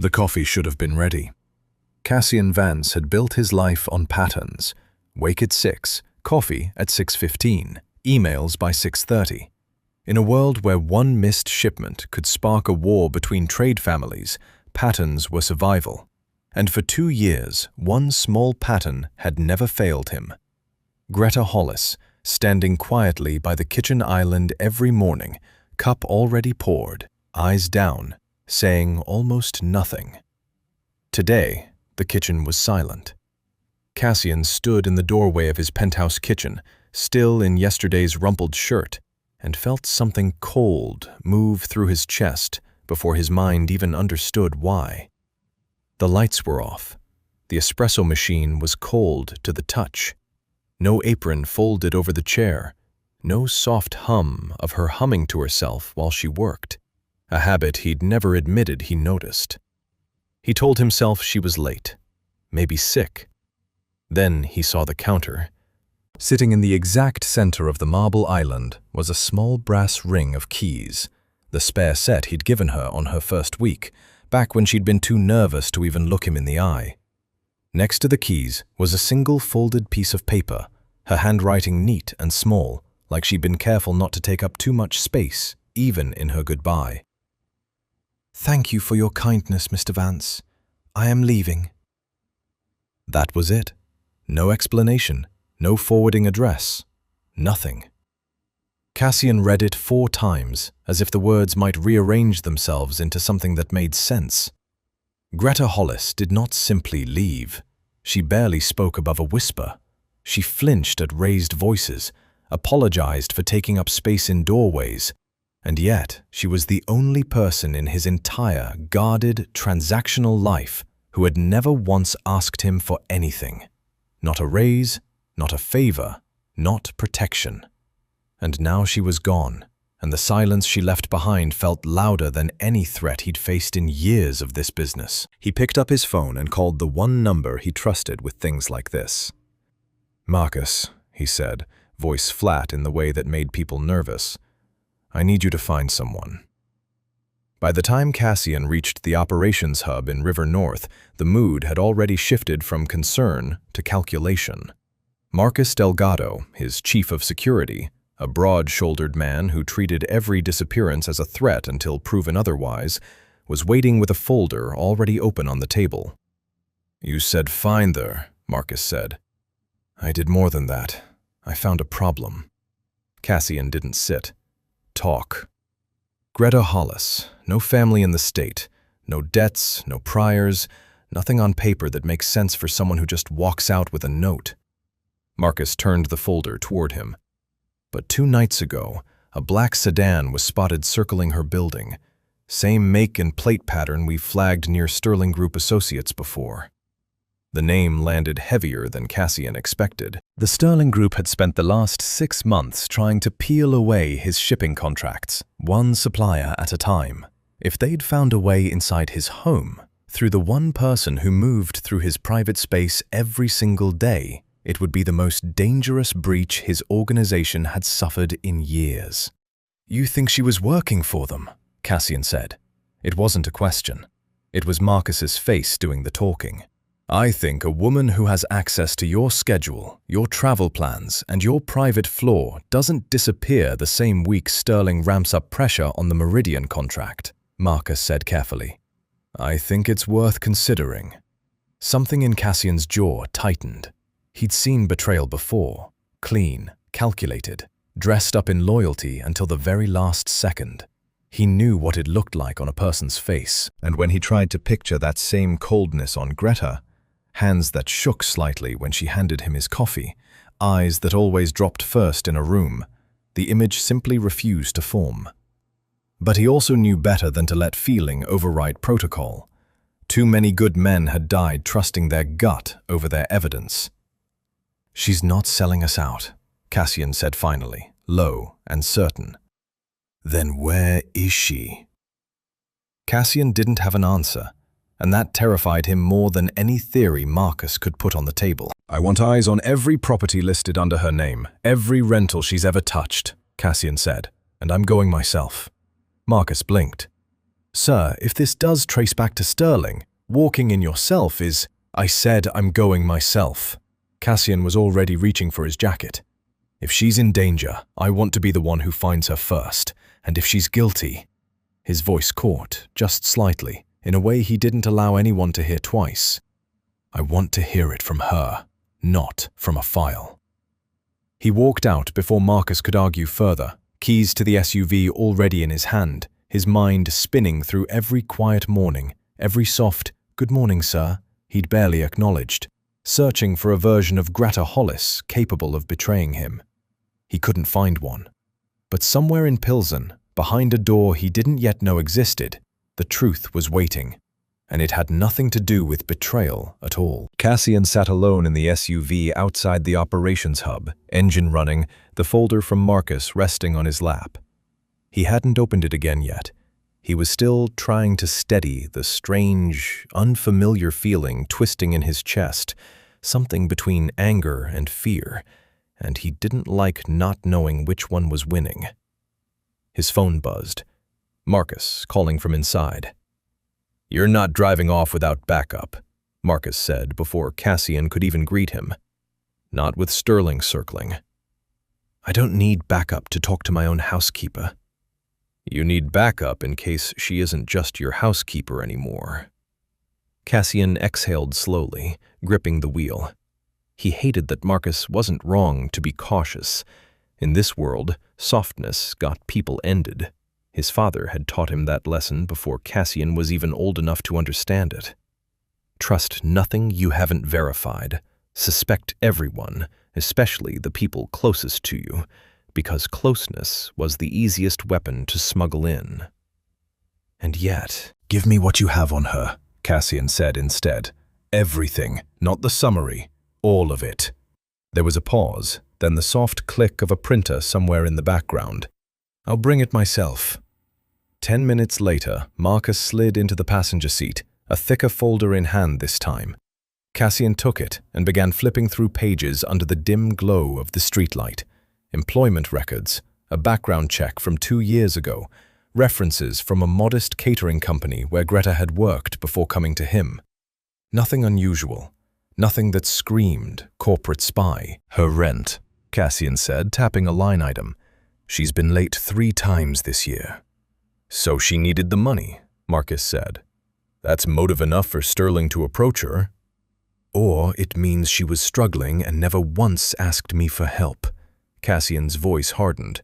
The coffee should have been ready. Cassian Vance had built his life on patterns. Wake at 6, coffee at 6:15, emails by 6:30. In a world where one missed shipment could spark a war between trade families, patterns were survival. And for 2 years, one small pattern had never failed him. Greta Hollis, standing quietly by the kitchen island every morning, cup already poured, eyes down, saying almost nothing. Today, the kitchen was silent. Cassian stood in the doorway of his penthouse kitchen, still in yesterday's rumpled shirt, and felt something cold move through his chest before his mind even understood why. The lights were off. The espresso machine was cold to the touch. No apron folded over the chair. No soft hum of her humming to herself while she worked, a habit he'd never admitted he noticed. He told himself she was late, maybe sick. Then he saw the counter. Sitting in the exact center of the marble island was a small brass ring of keys, the spare set he'd given her on her first week, back when she'd been too nervous to even look him in the eye. Next to the keys was a single folded piece of paper, her handwriting neat and small, like she'd been careful not to take up too much space, even in her goodbye. "Thank you for your kindness, Mr. Vance. I am leaving." That was it. No explanation, no forwarding address, nothing. Cassian read it 4 times, as if the words might rearrange themselves into something that made sense. Greta Hollis did not simply leave. She barely spoke above a whisper. She flinched at raised voices, apologized for taking up space in doorways, and yet she was the only person in his entire, guarded, transactional life who had never once asked him for anything. Not a raise, not a favor, not protection. And now she was gone, and the silence she left behind felt louder than any threat he'd faced in years of this business. He picked up his phone and called the one number he trusted with things like this. "Marcus," he said, voice flat in the way that made people nervous, "I need you to find someone." By the time Cassian reached the operations hub in River North, the mood had already shifted from concern to calculation. Marcus Delgado, his chief of security, a broad-shouldered man who treated every disappearance as a threat until proven otherwise, was waiting with a folder already open on the table. "You said find her," Marcus said. "I did more than that. I found a problem." Cassian didn't sit. Talk. Greta Hollis, no family in the state, no debts, no priors, nothing on paper that makes sense for someone who just walks out with a note. Marcus turned the folder toward him. But 2 nights ago, a black sedan was spotted circling her building. Same make and plate pattern we flagged near Sterling Group Associates before. The name landed heavier than Cassian expected. The Sterling Group had spent the last 6 months trying to peel away his shipping contracts, one supplier at a time. If they'd found a way inside his home, through the one person who moved through his private space every single day, it would be the most dangerous breach his organization had suffered in years. "You think she was working for them?" Cassian said. It wasn't a question. It was Marcus's face doing the talking. "I think a woman who has access to your schedule, your travel plans, and your private floor doesn't disappear the same week Sterling ramps up pressure on the Meridian contract," Marcus said carefully. "I think it's worth considering." Something in Cassian's jaw tightened. He'd seen betrayal before, clean, calculated, dressed up in loyalty until the very last second. He knew what it looked like on a person's face, and when he tried to picture that same coldness on Greta, hands that shook slightly when she handed him his coffee, eyes that always dropped first in a room, the image simply refused to form. But he also knew better than to let feeling override protocol. Too many good men had died trusting their gut over their evidence. "She's not selling us out," Cassian said finally, low and certain. "Then where is she?" Cassian didn't have an answer, and that terrified him more than any theory Marcus could put on the table. "I want eyes on every property listed under her name, every rental she's ever touched," Cassian said, "and I'm going myself." Marcus blinked. Sir, if this does trace back to Sterling, walking in yourself is— I said I'm going myself. Cassian was already reaching for his jacket. If she's in danger, I want to be the one who finds her first, and if she's guilty— His voice caught, just slightly, in a way he didn't allow anyone to hear twice. I want to hear it from her, not from a file. He walked out before Marcus could argue further, keys to the SUV already in his hand, his mind spinning through every quiet morning, every soft, "Good morning, sir," he'd barely acknowledged, searching for a version of Greta Hollis capable of betraying him. He couldn't find one. But somewhere in Pilsen, behind a door he didn't yet know existed, the truth was waiting, and it had nothing to do with betrayal at all. Cassian sat alone in the SUV outside the operations hub, engine running, the folder from Marcus resting on his lap. He hadn't opened it again yet. He was still trying to steady the strange, unfamiliar feeling twisting in his chest, something between anger and fear, and he didn't like not knowing which one was winning. His phone buzzed. Marcus calling from inside. "You're not driving off without backup," Marcus said before Cassian could even greet him. "Not with Sterling circling." "I don't need backup to talk to my own housekeeper." "You need backup in case she isn't just your housekeeper anymore." Cassian exhaled slowly, gripping the wheel. He hated that Marcus wasn't wrong to be cautious. In this world, softness got people ended. His father had taught him that lesson before Cassian was even old enough to understand it. Trust nothing you haven't verified. Suspect everyone, especially the people closest to you, because closeness was the easiest weapon to smuggle in. And yet— "Give me what you have on her," Cassian said instead. "Everything, not the summary. All of it." There was a pause, then the soft click of a printer somewhere in the background. "I'll bring it myself." 10 minutes later, Marcus slid into the passenger seat, a thicker folder in hand this time. Cassian took it and began flipping through pages under the dim glow of the streetlight. Employment records, a background check from 2 years ago, references from a modest catering company where Greta had worked before coming to him. Nothing unusual. Nothing that screamed corporate spy. "Her rent," Cassian said, tapping a line item. "She's been late 3 times this year." "So she needed the money," Marcus said. "That's motive enough for Sterling to approach her." "Or it means she was struggling and never once asked me for help." Cassian's voice hardened.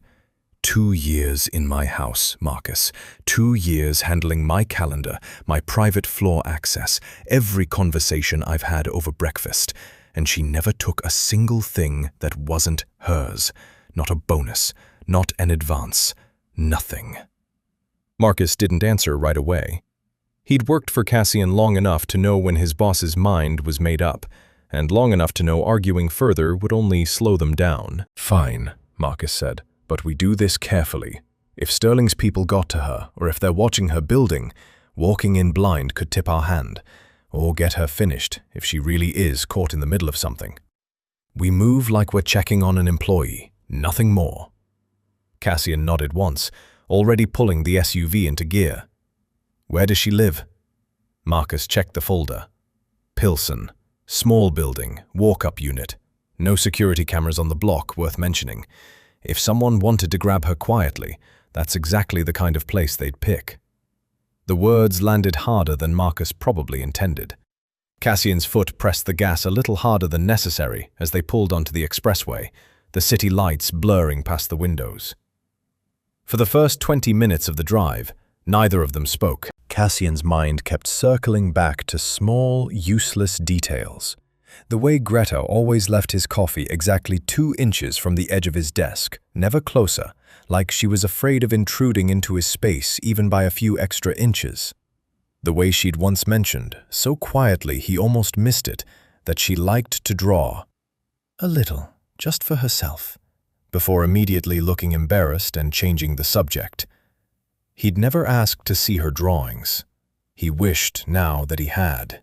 2 years in my house, Marcus. 2 years handling my calendar, my private floor access, every conversation I've had over breakfast, and she never took a single thing that wasn't hers. Not a bonus, not an advance, nothing. Marcus didn't answer right away. He'd worked for Cassian long enough to know when his boss's mind was made up, and long enough to know arguing further would only slow them down. "Fine," Marcus said. "But we do this carefully. If Sterling's people got to her, or if they're watching her building, walking in blind could tip our hand, or get her finished if she really is caught in the middle of something. We move like we're checking on an employee, nothing more." Cassian nodded once, already pulling the SUV into gear. "Where does she live?" Marcus checked the folder. "Pilsen. Small building, walk-up unit. No security cameras on the block worth mentioning. If someone wanted to grab her quietly, that's exactly the kind of place they'd pick." The words landed harder than Marcus probably intended. Cassian's foot pressed the gas a little harder than necessary as they pulled onto the expressway, the city lights blurring past the windows. For the first 20 minutes of the drive, neither of them spoke. Cassian's mind kept circling back to small, useless details. The way Greta always left his coffee exactly 2 inches from the edge of his desk, never closer, like she was afraid of intruding into his space even by a few extra inches. The way she'd once mentioned, so quietly he almost missed it, that she liked to draw. A little, just for herself, before immediately looking embarrassed and changing the subject. He'd never asked to see her drawings. He wished now that he had.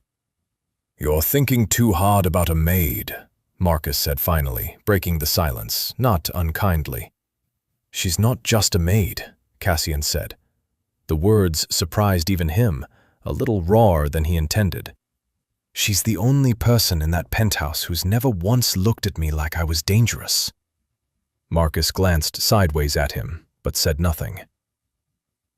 "You're thinking too hard about a maid," Marcus said finally, breaking the silence, not unkindly. "She's not just a maid," Cassian said. The words surprised even him, a little rawer than he intended. "She's the only person in that penthouse who's never once looked at me like I was dangerous." Marcus glanced sideways at him, but said nothing.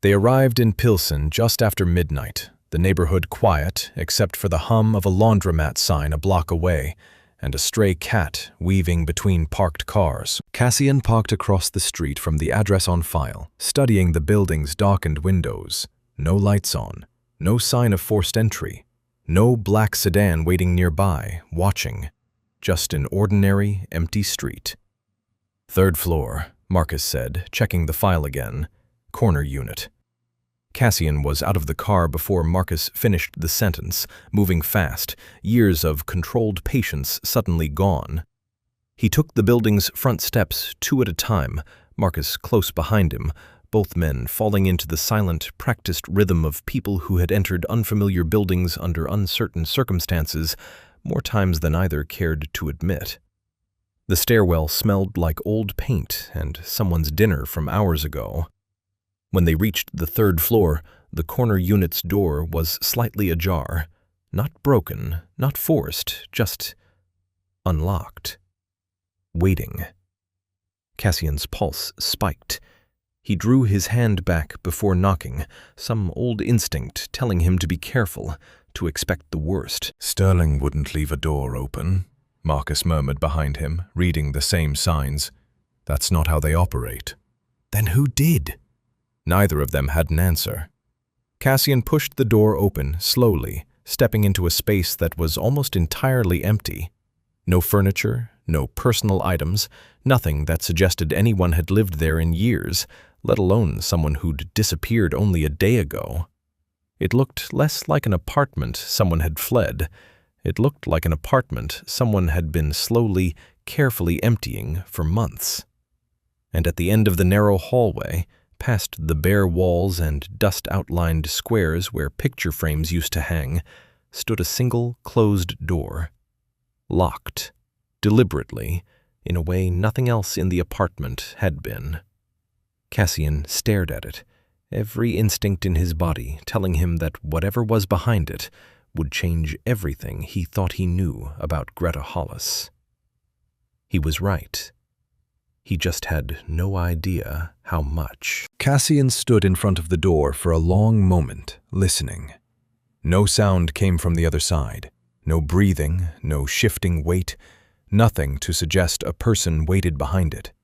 They arrived in Pilsen just after midnight, the neighborhood quiet except for the hum of a laundromat sign a block away and a stray cat weaving between parked cars. Cassian parked across the street from the address on file, studying the building's darkened windows. No lights on, no sign of forced entry, no black sedan waiting nearby, watching. Just an ordinary, empty street. "Third floor," Marcus said, checking the file again. "Corner unit." Cassian was out of the car before Marcus finished the sentence, moving fast, years of controlled patience suddenly gone. He took the building's front steps 2 at a time, Marcus close behind him, both men falling into the silent, practiced rhythm of people who had entered unfamiliar buildings under uncertain circumstances more times than either cared to admit. The stairwell smelled like old paint and someone's dinner from hours ago. When they reached the 3rd floor, the corner unit's door was slightly ajar. Not broken, not forced, just unlocked. Waiting. Cassian's pulse spiked. He drew his hand back before knocking, some old instinct telling him to be careful, to expect the worst. "Sterling wouldn't leave a door open," Marcus murmured behind him, reading the same signs. "That's not how they operate." "Then who did?" Neither of them had an answer. Cassian pushed the door open slowly, stepping into a space that was almost entirely empty. No furniture, no personal items, nothing that suggested anyone had lived there in years, let alone someone who'd disappeared only a day ago. It looked less like an apartment someone had fled. It looked like an apartment someone had been slowly, carefully emptying for months. And at the end of the narrow hallway, past the bare walls and dust-outlined squares where picture frames used to hang, stood a single closed door. Locked, deliberately, in a way nothing else in the apartment had been. Cassian stared at it, every instinct in his body telling him that whatever was behind it would change everything he thought he knew about Greta Hollis. He was right. He just had no idea how much. Cassian stood in front of the door for a long moment, listening. No sound came from the other side. No breathing, no shifting weight, nothing to suggest a person waited behind it.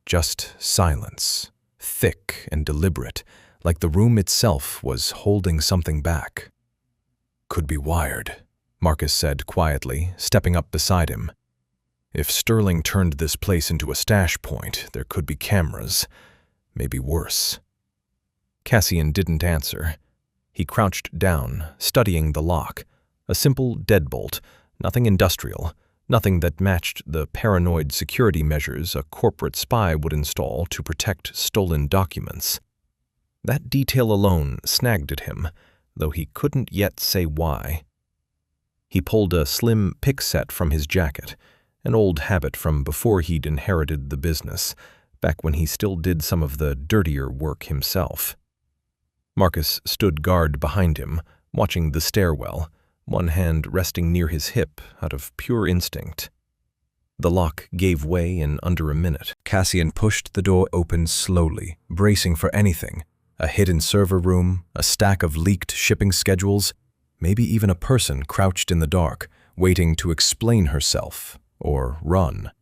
Just silence, thick and deliberate, like the room itself was holding something back. "Could be wired," Marcus said quietly, stepping up beside him. "If Sterling turned this place into a stash point, there could be cameras. Maybe worse." Cassian didn't answer. He crouched down, studying the lock. A simple deadbolt, nothing industrial, nothing that matched the paranoid security measures a corporate spy would install to protect stolen documents. That detail alone snagged at him, though he couldn't yet say why. He pulled a slim pick set from his jacket, an old habit from before he'd inherited the business, back when he still did some of the dirtier work himself. Marcus stood guard behind him, watching the stairwell, one hand resting near his hip out of pure instinct. The lock gave way in under a minute. Cassian pushed the door open slowly, bracing for anything. A hidden server room, a stack of leaked shipping schedules, maybe even a person crouched in the dark, waiting to explain herself or run.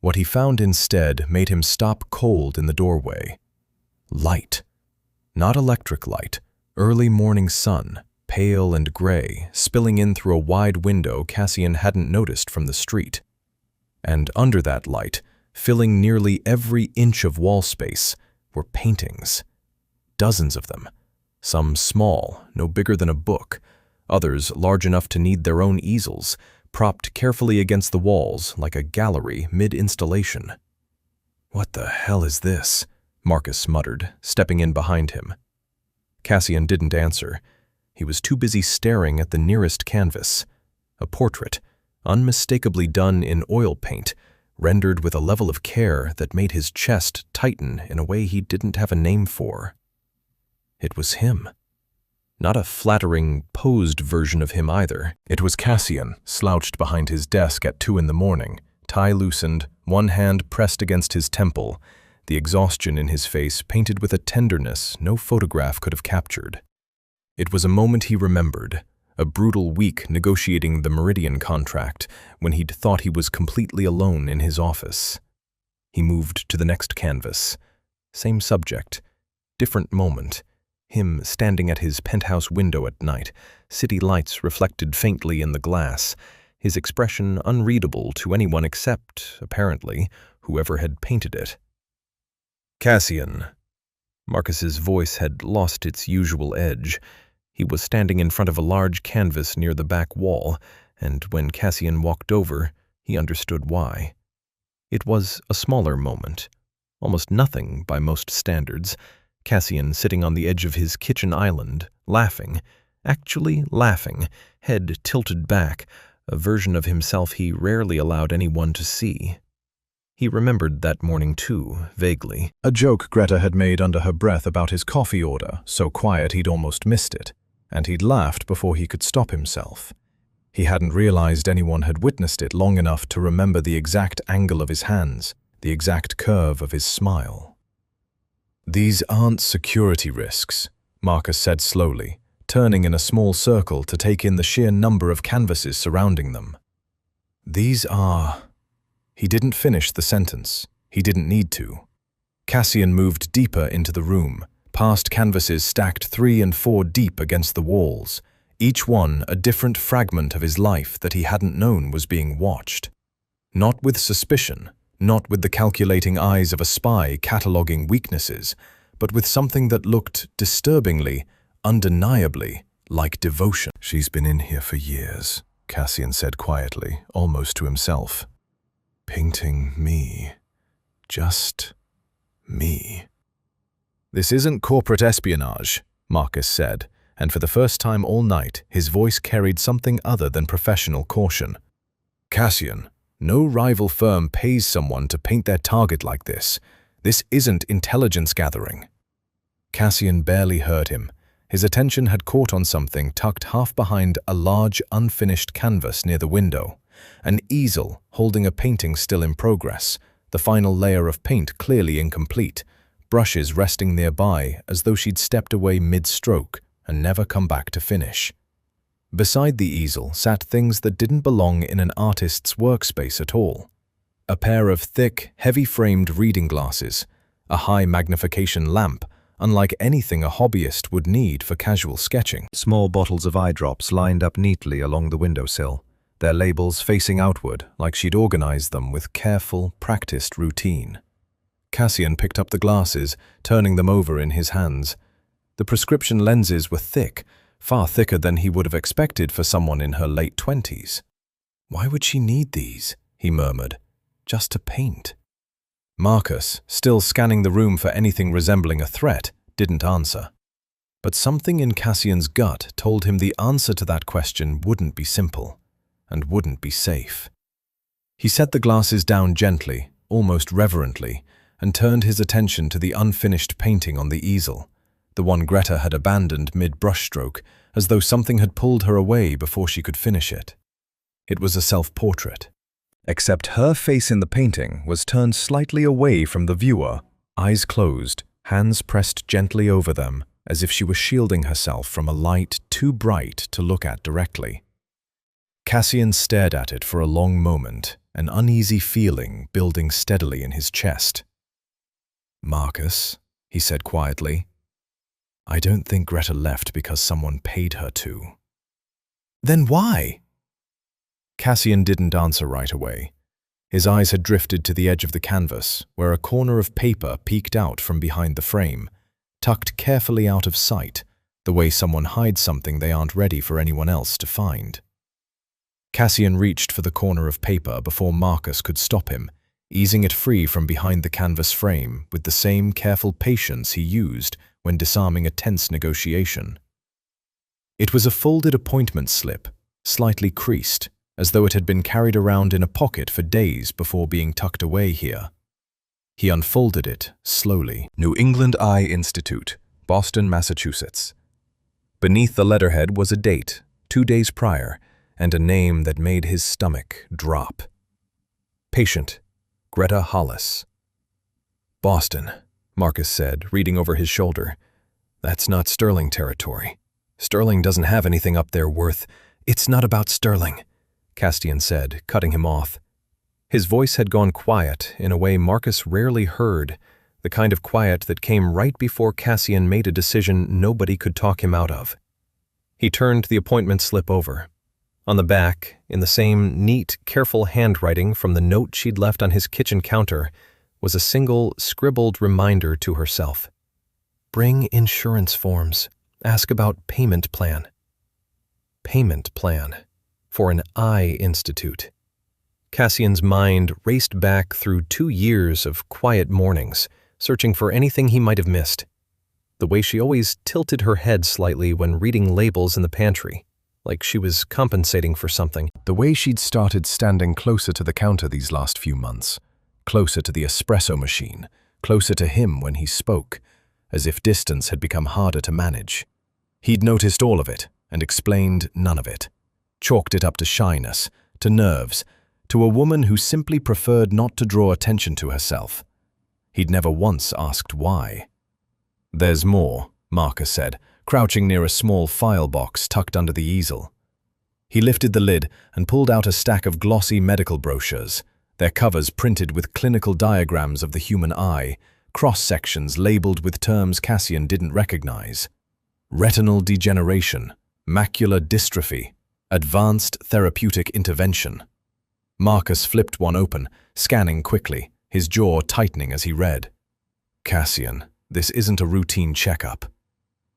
What he found instead made him stop cold in the doorway. Light. Not electric light, early morning sun, pale and gray, spilling in through a wide window Cassian hadn't noticed from the street. And under that light, filling nearly every inch of wall space, were paintings. Dozens of them. Some small, no bigger than a book, others large enough to need their own easels, propped carefully against the walls like a gallery mid-installation. "What the hell is this?" Marcus muttered, stepping in behind him. Cassian didn't answer. He was too busy staring at the nearest canvas. A portrait, unmistakably done in oil paint, rendered with a level of care that made his chest tighten in a way he didn't have a name for. It was him. Not a flattering, posed version of him either. It was Cassian, slouched behind his desk at 2 in the morning, tie loosened, one hand pressed against his temple, the exhaustion in his face painted with a tenderness no photograph could have captured. It was a moment he remembered, a brutal week negotiating the Meridian contract when he'd thought he was completely alone in his office. He moved to the next canvas. Same subject, different moment. Him standing at his penthouse window at night, city lights reflected faintly in the glass, his expression unreadable to anyone except, apparently, whoever had painted it. Cassian. Marcus's voice had lost its usual edge. He was standing in front of a large canvas near the back wall, and when Cassian walked over, he understood why. It was a smaller moment, almost nothing by most standards. Cassian sitting on the edge of his kitchen island, laughing, actually laughing, head tilted back, a version of himself he rarely allowed anyone to see. He remembered that morning too, vaguely. A joke Greta had made under her breath about his coffee order, so quiet he'd almost missed it, and he'd laughed before he could stop himself. He hadn't realized anyone had witnessed it long enough to remember the exact angle of his hands, the exact curve of his smile. "These aren't security risks," Marcus said slowly, turning in a small circle to take in the sheer number of canvases surrounding them. "These are—" He didn't finish the sentence. He didn't need to. Cassian moved deeper into the room, past canvases stacked 3 and 4 deep against the walls, each one a different fragment of his life that he hadn't known was being watched. Not with suspicion, not with the calculating eyes of a spy cataloging weaknesses, but with something that looked disturbingly, undeniably, like devotion. "She's been in here for years," Cassian said quietly, almost to himself. "Painting me. Just me." "This isn't corporate espionage," Marcus said, and for the first time all night, his voice carried something other than professional caution. "Cassian, no rival firm pays someone to paint their target like this. This isn't intelligence gathering." Cassian barely heard him. His attention had caught on something tucked half behind a large, unfinished canvas near the window. An easel holding a painting still in progress, the final layer of paint clearly incomplete, brushes resting nearby as though she'd stepped away mid-stroke and never come back to finish. Beside the easel sat things that didn't belong in an artist's workspace at all. A pair of thick, heavy-framed reading glasses, a high-magnification lamp, unlike anything a hobbyist would need for casual sketching. Small bottles of eye drops lined up neatly along the windowsill, their labels facing outward like she'd organized them with careful, practiced routine. Cassian picked up the glasses, turning them over in his hands. The prescription lenses were thick, far thicker than he would have expected for someone in her late 20s. "Why would she need these?" he murmured. "Just to paint." Marcus, still scanning the room for anything resembling a threat, didn't answer. But something in Cassian's gut told him the answer to that question wouldn't be simple, and wouldn't be safe. He set the glasses down gently, almost reverently, and turned his attention to the unfinished painting on the easel, the one Greta had abandoned mid-brushstroke, as though something had pulled her away before she could finish it. It was a self-portrait. Except her face in the painting was turned slightly away from the viewer, eyes closed, hands pressed gently over them, as if she was shielding herself from a light too bright to look at directly. Cassian stared at it for a long moment, an uneasy feeling building steadily in his chest. "Marcus," he said quietly, "I don't think Greta left because someone paid her to." "Then why?" Cassian didn't answer right away. His eyes had drifted to the edge of the canvas, where a corner of paper peeked out from behind the frame, tucked carefully out of sight, the way someone hides something they aren't ready for anyone else to find. Cassian reached for the corner of paper before Marcus could stop him, easing it free from behind the canvas frame with the same careful patience he used when disarming a tense negotiation. It was a folded appointment slip, slightly creased, as though it had been carried around in a pocket for days before being tucked away here. He unfolded it slowly. "New England Eye Institute, Boston, Massachusetts. Beneath the letterhead was a date, 2 days prior, and a name that made his stomach drop. Patient, Greta Hollis. Boston, Marcus said, reading over his shoulder. That's not Sterling territory. Sterling doesn't have anything up there worth. It's not about Sterling, Castian said, cutting him off. His voice had gone quiet in a way Marcus rarely heard, the kind of quiet that came right before Cassian made a decision nobody could talk him out of. He turned the appointment slip over. On the back, in the same neat, careful handwriting from the note she'd left on his kitchen counter, was a single, scribbled reminder to herself. Bring insurance forms. Ask about payment plan. Payment plan. For an eye institute. Cassian's mind raced back through 2 years of quiet mornings, searching for anything he might have missed. The way she always tilted her head slightly when reading labels in the pantry, like she was compensating for something. The way she'd started standing closer to the counter these last few months, closer to the espresso machine, closer to him when he spoke, as if distance had become harder to manage. He'd noticed all of it and explained none of it, chalked it up to shyness, to nerves, to a woman who simply preferred not to draw attention to herself. He'd never once asked why. There's more, Marcus said, crouching near a small file box tucked under the easel. He lifted the lid and pulled out a stack of glossy medical brochures, their covers printed with clinical diagrams of the human eye, cross-sections labeled with terms Cassian didn't recognize. Retinal degeneration, macular dystrophy, advanced therapeutic intervention. Marcus flipped one open, scanning quickly, his jaw tightening as he read. Cassian, this isn't a routine checkup.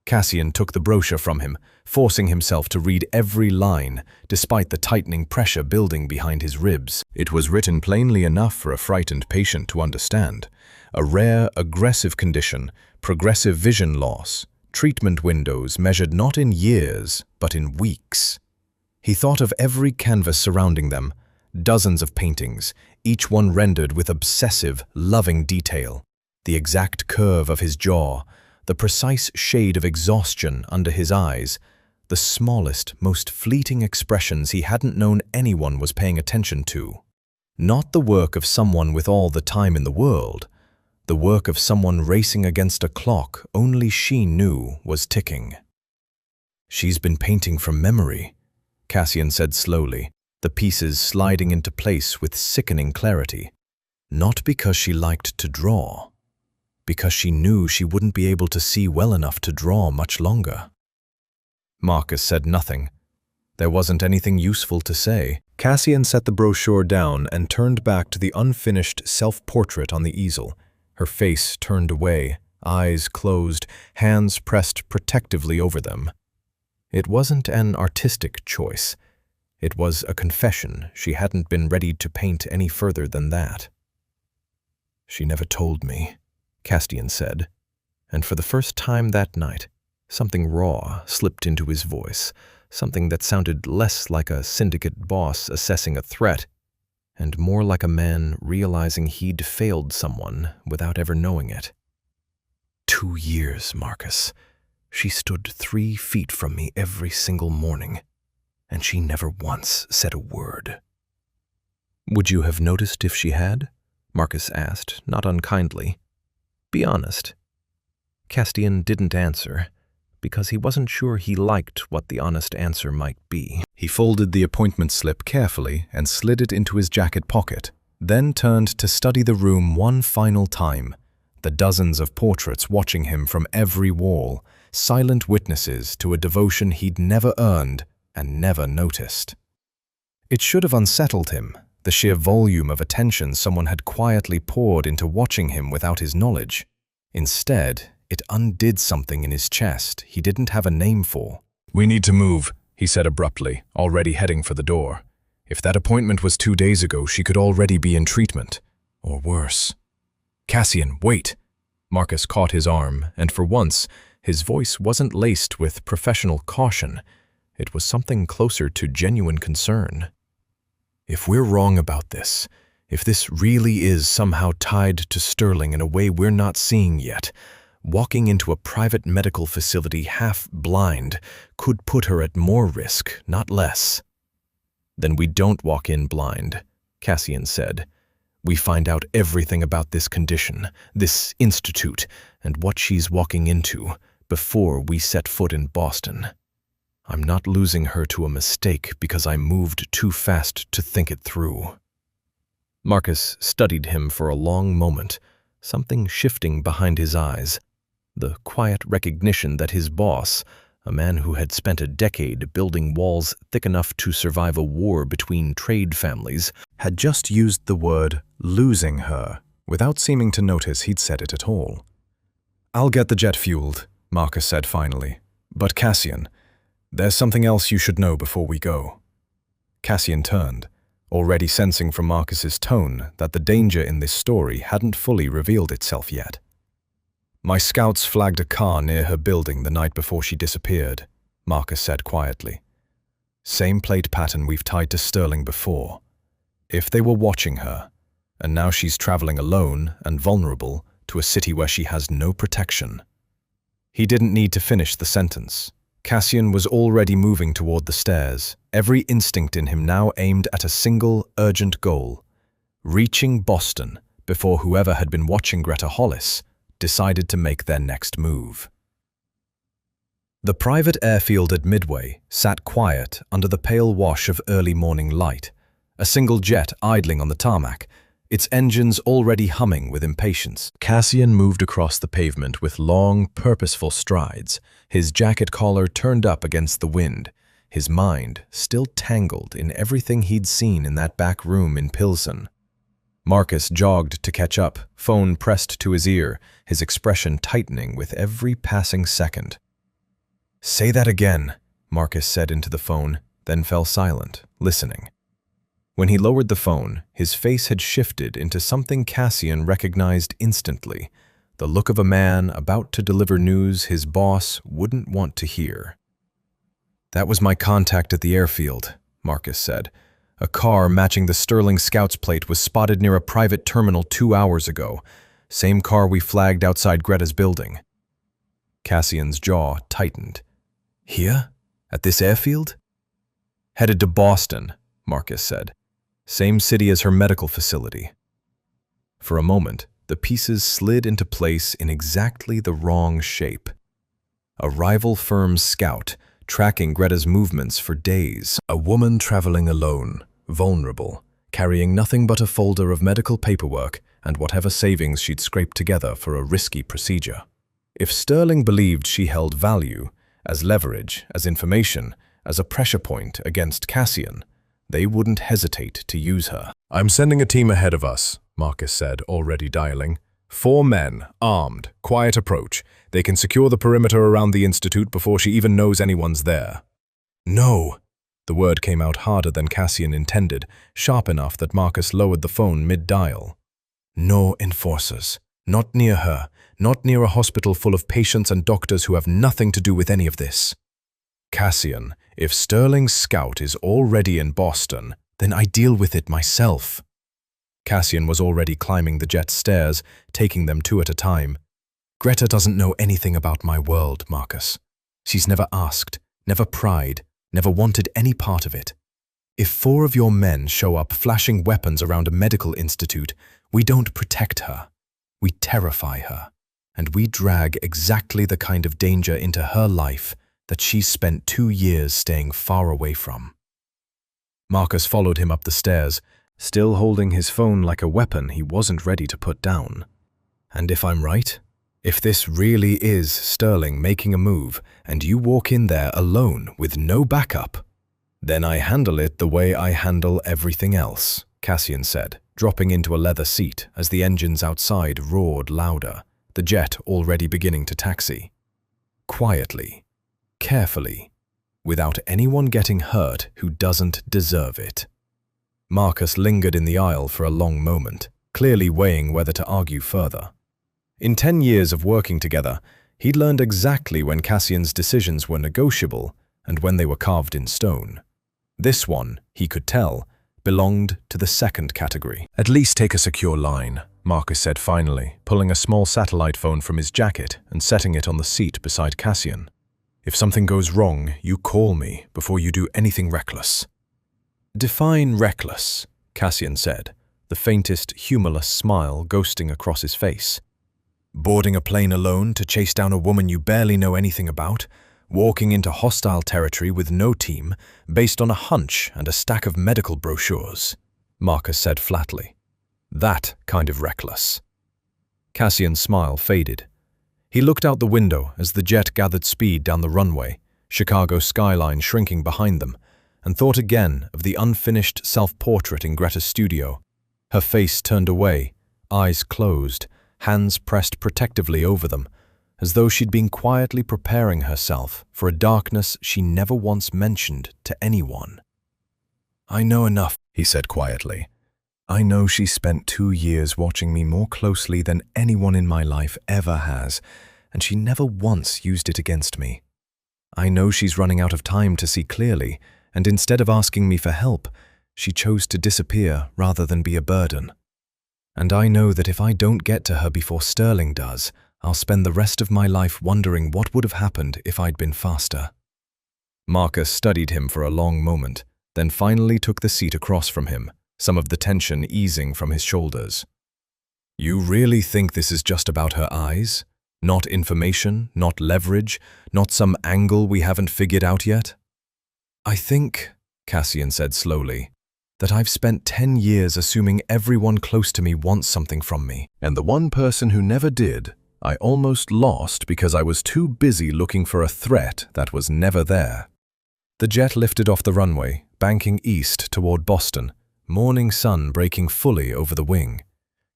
Cassian took the brochure from him, forcing himself to read every line, despite the tightening pressure building behind his ribs. It was written plainly enough for a frightened patient to understand. A rare, aggressive condition, progressive vision loss, treatment windows measured not in years, but in weeks. He thought of every canvas surrounding them, dozens of paintings, each one rendered with obsessive, loving detail. The exact curve of his jaw, the precise shade of exhaustion under his eyes, the smallest, most fleeting expressions he hadn't known anyone was paying attention to. Not the work of someone with all the time in the world, the work of someone racing against a clock only she knew was ticking. She's been painting from memory, Cassian said slowly, the pieces sliding into place with sickening clarity. Not because she liked to draw, because she knew she wouldn't be able to see well enough to draw much longer. Marcus said nothing. There wasn't anything useful to say. Cassian set the brochure down and turned back to the unfinished self-portrait on the easel, her face turned away, eyes closed, hands pressed protectively over them. It wasn't an artistic choice. It was a confession she hadn't been ready to paint any further than that. She never told me, Castian said, and for the first time that night, something raw slipped into his voice, something that sounded less like a syndicate boss assessing a threat, and more like a man realizing he'd failed someone without ever knowing it. 2 years, Marcus. She stood 3 feet from me every single morning, and she never once said a word. Would you have noticed if she had? Marcus asked, not unkindly. Be honest. Castian didn't answer, because he wasn't sure he liked what the honest answer might be. He folded the appointment slip carefully and slid it into his jacket pocket, then turned to study the room one final time, the dozens of portraits watching him from every wall, silent witnesses to a devotion he'd never earned and never noticed. It should have unsettled him, the sheer volume of attention someone had quietly poured into watching him without his knowledge. Instead, it undid something in his chest he didn't have a name for. "We need to move," he said abruptly, already heading for the door. If that appointment was 2 days ago, she could already be in treatment. Or worse. "Cassian, wait!" Marcus caught his arm, and for once, his voice wasn't laced with professional caution. It was something closer to genuine concern. If we're wrong about this, if this really is somehow tied to Sterling in a way we're not seeing yet, walking into a private medical facility half-blind could put her at more risk, not less. "Then we don't walk in blind," Cassian said. "We find out everything about this condition, this institute, and what she's walking into before we set foot in Boston. I'm not losing her to a mistake because I moved too fast to think it through." Marcus studied him for a long moment, something shifting behind his eyes. The quiet recognition that his boss, a man who had spent a decade building walls thick enough to survive a war between trade families, had just used the word losing her, without seeming to notice he'd said it at all. "I'll get the jet fueled," Marcus said finally. "But Cassian, there's something else you should know before we go." Cassian turned, already sensing from Marcus's tone that the danger in this story hadn't fully revealed itself yet. "My scouts flagged a car near her building the night before she disappeared," Marcus said quietly. "Same plate pattern we've tied to Sterling before. If they were watching her, and now she's traveling alone and vulnerable to a city where she has no protection." He didn't need to finish the sentence. Cassian was already moving toward the stairs, every instinct in him now aimed at a single, urgent goal: reaching Boston before whoever had been watching Greta Hollis decided to make their next move. The private airfield at Midway sat quiet under the pale wash of early morning light, a single jet idling on the tarmac, its engines already humming with impatience. Cassian moved across the pavement with long, purposeful strides, his jacket collar turned up against the wind, his mind still tangled in everything he'd seen in that back room in Pilsen. Marcus jogged to catch up, phone pressed to his ear, his expression tightening with every passing second. "Say that again," Marcus said into the phone, then fell silent, listening. When he lowered the phone, his face had shifted into something Cassian recognized instantly, the look of a man about to deliver news his boss wouldn't want to hear. "That was my contact at the airfield," Marcus said. "A car matching the Sterling Scouts plate was spotted near a private terminal 2 hours ago. Same car we flagged outside Greta's building." Cassian's jaw tightened. "Here? At this airfield?" "Headed to Boston," Marcus said. "Same city as her medical facility." For a moment, the pieces slid into place in exactly the wrong shape. A rival firm's scout, tracking Greta's movements for days. A woman traveling alone, vulnerable, carrying nothing but a folder of medical paperwork and whatever savings she'd scraped together for a risky procedure. If Sterling believed she held value, as leverage, as information, as a pressure point against Cassian, they wouldn't hesitate to use her. "I'm sending a team ahead of us," Marcus said, already dialing. 4 men, armed, quiet approach. They can secure the perimeter around the Institute before she even knows anyone's there. "No!" The word came out harder than Cassian intended, sharp enough that Marcus lowered the phone mid-dial. "No enforcers. Not near her. Not near a hospital full of patients and doctors who have nothing to do with any of this." "Cassian, if Sterling's scout is already in Boston, then I deal with it myself." Cassian was already climbing the jet's stairs, taking them 2 at a time. "Greta doesn't know anything about my world, Marcus. She's never asked, never pried, never wanted any part of it. If 4 of your men show up flashing weapons around a medical institute, we don't protect her. We terrify her, and we drag exactly the kind of danger into her life that she's spent 2 years staying far away from." Marcus followed him up the stairs, still holding his phone like a weapon he wasn't ready to put down. "And if I'm right, if this really is Sterling making a move, and you walk in there alone with no backup, then I handle it the way I handle everything else," Cassian said, dropping into a leather seat as the engines outside roared louder, the jet already beginning to taxi. "Quietly, carefully, without anyone getting hurt who doesn't deserve it." Marcus lingered in the aisle for a long moment, clearly weighing whether to argue further. In 10 years of working together, he'd learned exactly when Cassian's decisions were negotiable and when they were carved in stone. This one, he could tell, belonged to the second category. "At least take a secure line," Marcus said finally, pulling a small satellite phone from his jacket and setting it on the seat beside Cassian. "If something goes wrong, you call me before you do anything reckless." "Define reckless," Cassian said, the faintest, humorless smile ghosting across his face. "Boarding a plane alone to chase down a woman you barely know anything about, walking into hostile territory with no team, based on a hunch and a stack of medical brochures," Marcus said flatly. "That kind of reckless." Cassian's smile faded. He looked out the window as the jet gathered speed down the runway, Chicago's skyline shrinking behind them, and thought again of the unfinished self-portrait in Greta's studio. Her face turned away, eyes closed, hands pressed protectively over them, as though she'd been quietly preparing herself for a darkness she never once mentioned to anyone. "I know enough," he said quietly. "I know she spent 2 years watching me more closely than anyone in my life ever has, and she never once used it against me. I know she's running out of time to see clearly, and instead of asking me for help, she chose to disappear rather than be a burden. And I know that if I don't get to her before Sterling does, I'll spend the rest of my life wondering what would have happened if I'd been faster." Marcus studied him for a long moment, then finally took the seat across from him, some of the tension easing from his shoulders. "You really think this is just about her eyes? Not information, not leverage, not some angle we haven't figured out yet?" "I think," Cassian said slowly, "that I've spent 10 years assuming everyone close to me wants something from me. And the one person who never did, I almost lost because I was too busy looking for a threat that was never there." The jet lifted off the runway, banking east toward Boston, morning sun breaking fully over the wing.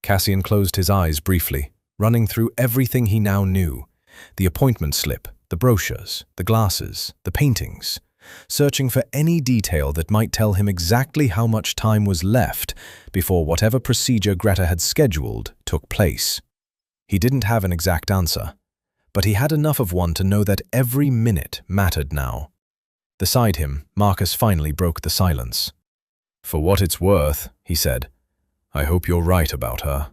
Cassian closed his eyes briefly, running through everything he now knew: the appointment slip, the brochures, the glasses, the paintings, searching for any detail that might tell him exactly how much time was left before whatever procedure Greta had scheduled took place. He didn't have an exact answer, but he had enough of one to know that every minute mattered now. Beside him, Marcus finally broke the silence. "For what it's worth," he said, "I hope you're right about her."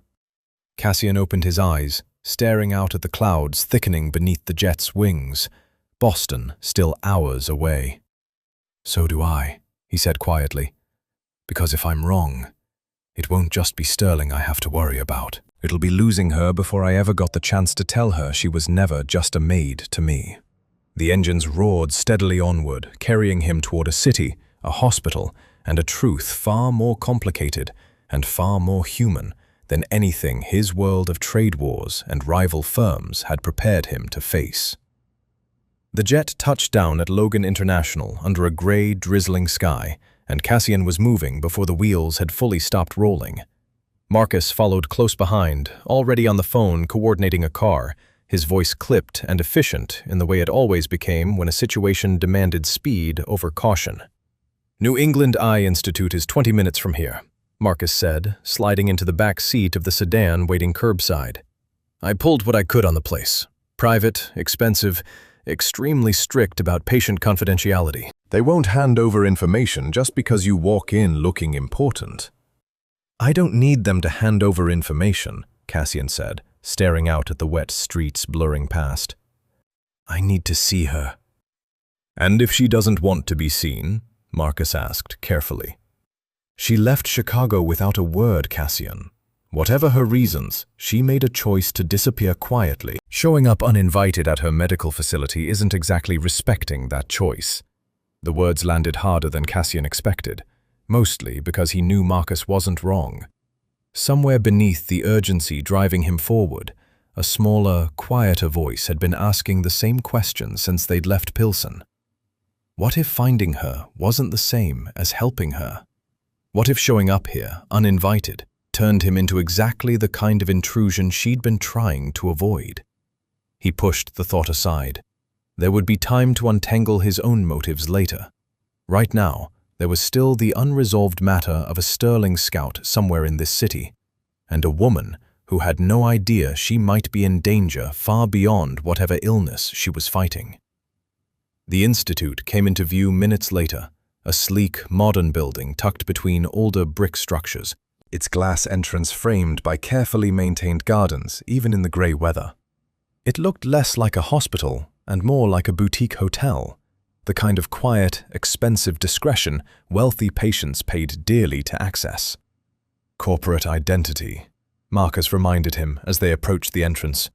Cassian opened his eyes, staring out at the clouds thickening beneath the jet's wings, Boston still hours away. "So do I," he said quietly, "because if I'm wrong, it won't just be Sterling I have to worry about. It'll be losing her before I ever got the chance to tell her she was never just a maid to me." The engines roared steadily onward, carrying him toward a city, a hospital, and a truth far more complicated and far more human than anything his world of trade wars and rival firms had prepared him to face. The jet touched down at Logan International under a gray, drizzling sky, and Cassian was moving before the wheels had fully stopped rolling. Marcus followed close behind, already on the phone coordinating a car, his voice clipped and efficient in the way it always became when a situation demanded speed over caution. "New England Eye Institute is 20 minutes from here," Marcus said, sliding into the back seat of the sedan waiting curbside. "I pulled what I could on the place. Private, expensive, extremely strict about patient confidentiality." "They won't hand over information just because you walk in looking important." "I don't need them to hand over information," Cassian said, staring out at the wet streets blurring past. "I need to see her." "And if she doesn't want to be seen?" Marcus asked carefully. "She left Chicago without a word, Cassian. Whatever her reasons, she made a choice to disappear quietly. Showing up uninvited at her medical facility isn't exactly respecting that choice." The words landed harder than Cassian expected, mostly because he knew Marcus wasn't wrong. Somewhere beneath the urgency driving him forward, a smaller, quieter voice had been asking the same question since they'd left Pilsen. What if finding her wasn't the same as helping her? What if showing up here, uninvited, turned him into exactly the kind of intrusion she'd been trying to avoid? He pushed the thought aside. There would be time to untangle his own motives later. Right now, there was still the unresolved matter of a Sterling scout somewhere in this city, and a woman who had no idea she might be in danger far beyond whatever illness she was fighting. The Institute came into view minutes later, a sleek, modern building tucked between older brick structures. its glass entrance framed by carefully maintained gardens, even in the grey weather. It looked less like a hospital and more like a boutique hotel, the kind of quiet, expensive discretion wealthy patients paid dearly to access. Corporate identity, Marcus reminded him as they approached the entrance.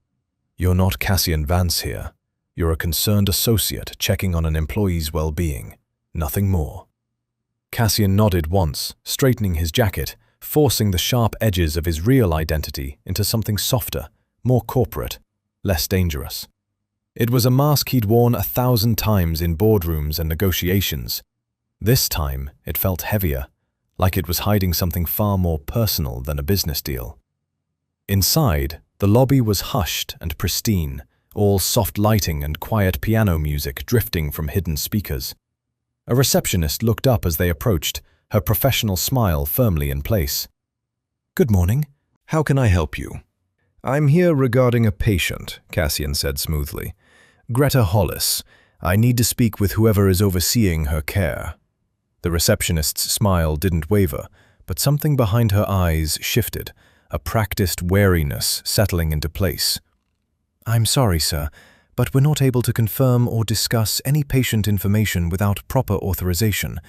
You're not Cassian Vance here. You're a concerned associate checking on an employee's well-being. Nothing more. Cassian nodded once, straightening his jacket, forcing the sharp edges of his real identity into something softer, more corporate, less dangerous. It was a mask he'd worn 1,000 times in boardrooms and negotiations. This time, it felt heavier, like it was hiding something far more personal than a business deal. Inside, the lobby was hushed and pristine, all soft lighting and quiet piano music drifting from hidden speakers. A receptionist looked up as they approached, her professional smile firmly in place. "Good morning. How can I help you?" "I'm here regarding a patient," Cassian said smoothly. "Greta Hollis. I need to speak with whoever is overseeing her care." The receptionist's smile didn't waver, but something behind her eyes shifted, a practiced wariness settling into place. "I'm sorry, sir, but we're not able to confirm or discuss any patient information without proper authorization.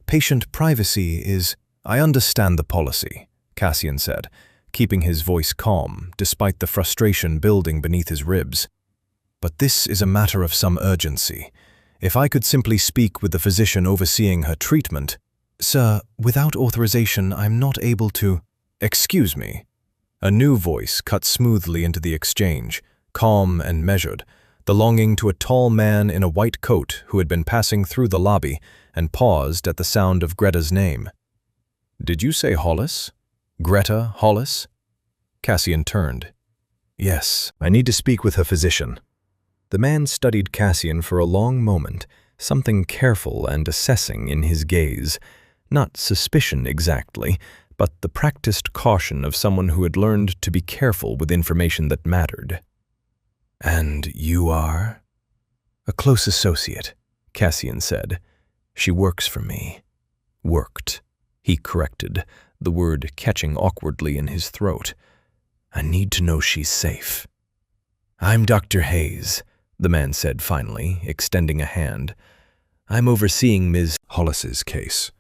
Patient privacy is—" "I understand the policy," Cassian said, keeping his voice calm despite the frustration building beneath his ribs. "But this is a matter of some urgency. If I could simply speak with the physician overseeing her treatment—" "Sir, without authorization, I'm not able to—" "Excuse me." A new voice cut smoothly into the exchange, calm and measured, belonging to a tall man in a white coat who had been passing through the lobby and paused at the sound of Greta's name. "Did you say Hollis? Greta Hollis?" Cassian turned. "Yes, I need to speak with her physician." The man studied Cassian for a long moment, something careful and assessing in his gaze. Not suspicion exactly, but the practiced caution of someone who had learned to be careful with information that mattered. "And you are?" "A close associate," Cassian said. "She works for me." "Worked," he corrected, the word catching awkwardly in his throat. "I need to know she's safe." "I'm Dr. Hayes," the man said finally, extending a hand. "I'm overseeing Ms. Hollis's case."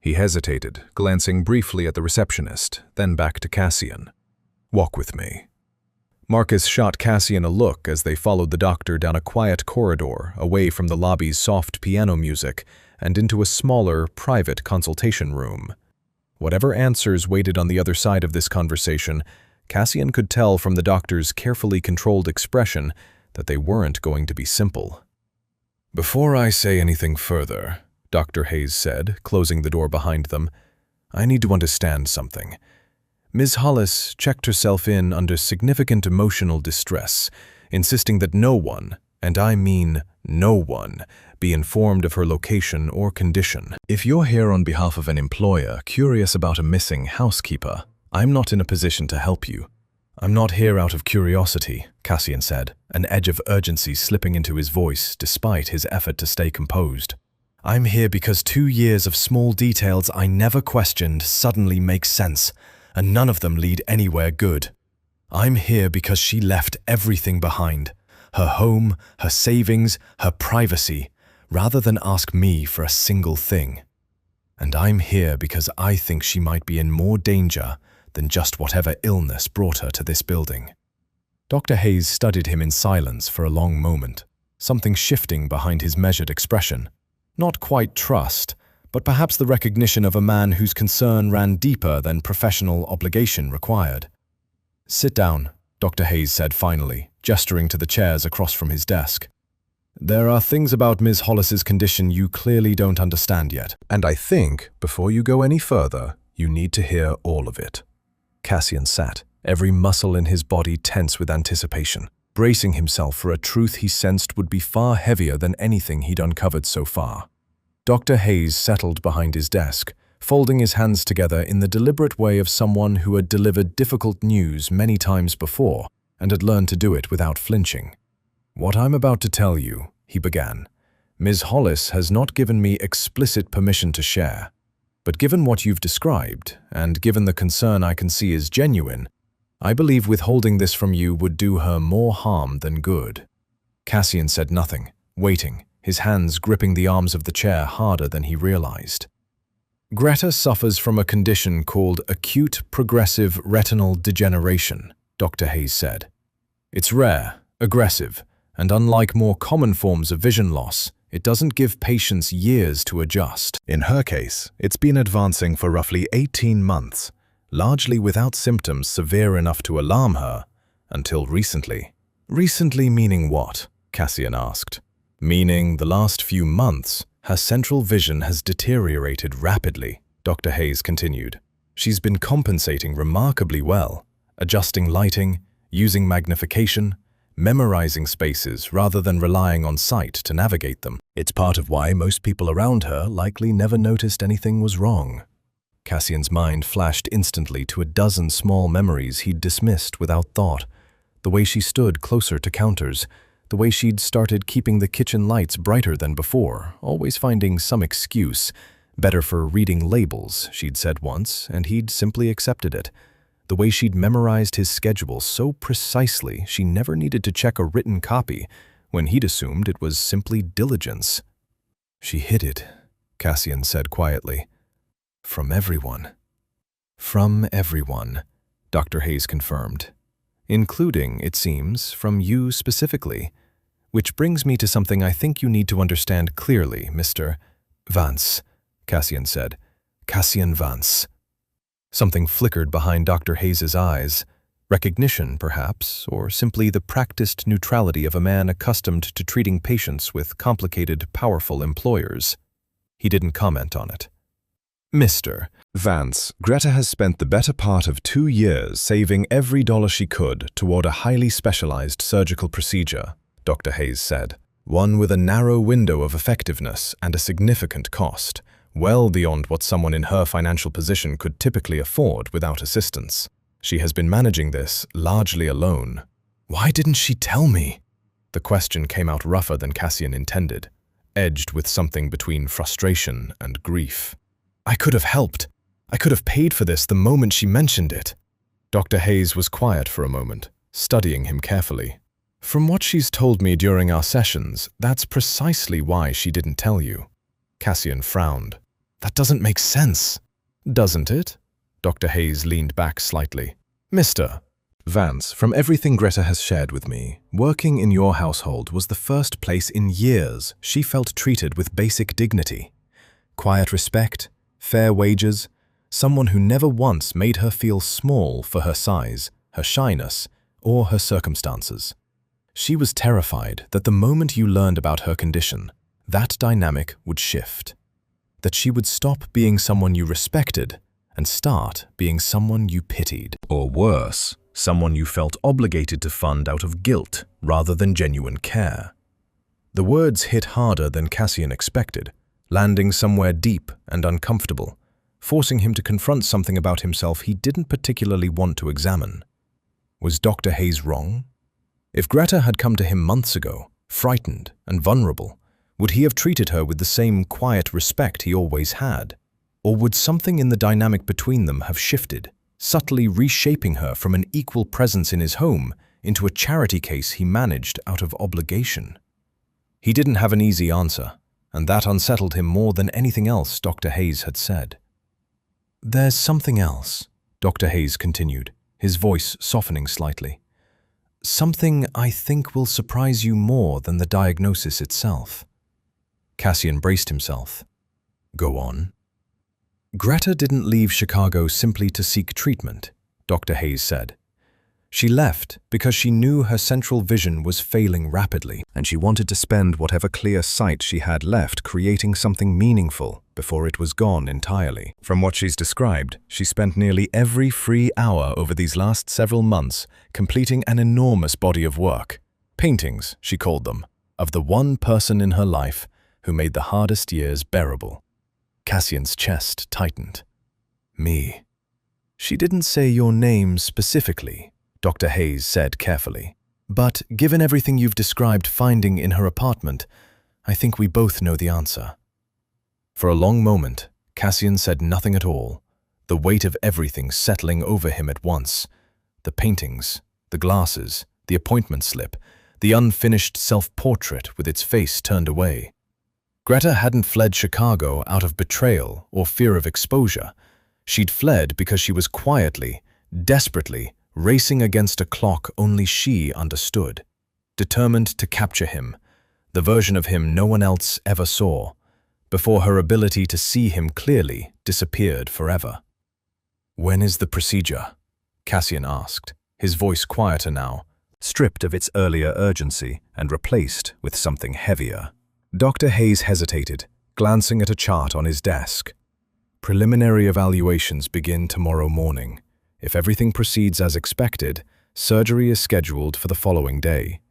He hesitated, glancing briefly at the receptionist, then back to Cassian. "Walk with me." Marcus shot Cassian a look as they followed the doctor down a quiet corridor away from the lobby's soft piano music and into a smaller, private consultation room. Whatever answers waited on the other side of this conversation, Cassian could tell from the doctor's carefully controlled expression that they weren't going to be simple. "Before I say anything further," Dr. Hayes said, closing the door behind them, "I need to understand something. Ms. Hollis checked herself in under significant emotional distress, insisting that no one, and I mean no one, be informed of her location or condition. If you're here on behalf of an employer curious about a missing housekeeper, I'm not in a position to help you." "I'm not here out of curiosity," Cassian said, an edge of urgency slipping into his voice despite his effort to stay composed. "I'm here because 2 years of small details I never questioned suddenly make sense, and none of them lead anywhere good. I'm here because she left everything behind, her home, her savings, her privacy, rather than ask me for a single thing. And I'm here because I think she might be in more danger than just whatever illness brought her to this building." Dr. Hayes studied him in silence for a long moment, something shifting behind his measured expression. Not quite trust, but perhaps the recognition of a man whose concern ran deeper than professional obligation required. "Sit down," Dr. Hayes said finally, gesturing to the chairs across from his desk. "There are things about Ms. Hollis's condition you clearly don't understand yet, and I think, before you go any further, you need to hear all of it." Cassian sat, every muscle in his body tense with anticipation, bracing himself for a truth he sensed would be far heavier than anything he'd uncovered so far. Dr. Hayes settled behind his desk, folding his hands together in the deliberate way of someone who had delivered difficult news many times before and had learned to do it without flinching. "What I'm about to tell you," he began, "Ms. Hollis has not given me explicit permission to share. But given what you've described, and given the concern I can see is genuine, I believe withholding this from you would do her more harm than good." Cassian said nothing, waiting, his hands gripping the arms of the chair harder than he realized. "Greta suffers from a condition called acute progressive retinal degeneration," Dr. Hayes said. "It's rare, aggressive, and unlike more common forms of vision loss, it doesn't give patients years to adjust. In her case, it's been advancing for roughly 18 months, largely without symptoms severe enough to alarm her, until recently." "Recently meaning what?" Cassian asked. "Meaning the last few months, her central vision has deteriorated rapidly," Dr. Hayes continued. "She's been compensating remarkably well, adjusting lighting, using magnification, memorizing spaces rather than relying on sight to navigate them. It's part of why most people around her likely never noticed anything was wrong." Cassian's mind flashed instantly to a dozen small memories he'd dismissed without thought. The way she stood closer to counters, the way she'd started keeping the kitchen lights brighter than before, always finding some excuse. Better for reading labels, she'd said once, and he'd simply accepted it. The way she'd memorized his schedule so precisely she never needed to check a written copy, when he'd assumed it was simply diligence. "She hid it," Cassian said quietly. "From everyone." "From everyone," Dr. Hayes confirmed. "Including, it seems, from you specifically. Which brings me to something I think you need to understand clearly, Mr. Vance," Cassian said. "Cassian Vance." Something flickered behind Dr. Hayes's eyes. Recognition, perhaps, or simply the practiced neutrality of a man accustomed to treating patients with complicated, powerful employers. He didn't comment on it. "Mr. Vance, Greta has spent the better part of 2 years saving every dollar she could toward a highly specialized surgical procedure," Dr. Hayes said. "One with a narrow window of effectiveness and a significant cost, well beyond what someone in her financial position could typically afford without assistance. She has been managing this largely alone." "Why didn't she tell me?" The question came out rougher than Cassian intended, edged with something between frustration and grief. "I could have helped. I could have paid for this the moment she mentioned it." Dr. Hayes was quiet for a moment, studying him carefully. "From what she's told me during our sessions, that's precisely why she didn't tell you." Cassian frowned. "That doesn't make sense." "Doesn't it?" Dr. Hayes leaned back slightly. "Mr. Vance, from everything Greta has shared with me, working in your household was the first place in years she felt treated with basic dignity. Quiet respect, fair wages, someone who never once made her feel small for her size, her shyness, or her circumstances. She was terrified that the moment you learned about her condition, that dynamic would shift. That she would stop being someone you respected and start being someone you pitied. Or worse, someone you felt obligated to fund out of guilt rather than genuine care." The words hit harder than Cassian expected, landing somewhere deep and uncomfortable, forcing him to confront something about himself he didn't particularly want to examine. Was Dr. Hayes wrong? If Greta had come to him months ago, frightened and vulnerable, would he have treated her with the same quiet respect he always had? Or would something in the dynamic between them have shifted, subtly reshaping her from an equal presence in his home into a charity case he managed out of obligation? He didn't have an easy answer, and that unsettled him more than anything else Dr. Hayes had said. "There's something else," Dr. Hayes continued, his voice softening slightly. "Something I think will surprise you more than the diagnosis itself." Cassian braced himself. "Go on." "Greta didn't leave Chicago simply to seek treatment," Dr. Hayes said. "She left because she knew her central vision was failing rapidly, and she wanted to spend whatever clear sight she had left creating something meaningful before it was gone entirely. From what she's described, she spent nearly every free hour over these last several months completing an enormous body of work. Paintings, she called them, of the one person in her life who made the hardest years bearable." Cassian's chest tightened. "Me." "She didn't say your name specifically," Dr. Hayes said carefully. "But given everything you've described finding in her apartment, I think we both know the answer." For a long moment, Cassian said nothing at all, the weight of everything settling over him at once. The paintings, the glasses, the appointment slip, the unfinished self-portrait with its face turned away. Greta hadn't fled Chicago out of betrayal or fear of exposure. She'd fled because she was quietly, desperately, racing against a clock only she understood, determined to capture him, the version of him no one else ever saw, before her ability to see him clearly disappeared forever. "When is the procedure?" Cassian asked, his voice quieter now, stripped of its earlier urgency and replaced with something heavier. Dr. Hayes hesitated, glancing at a chart on his desk. "Preliminary evaluations begin tomorrow morning. If everything proceeds as expected, surgery is scheduled for the following day.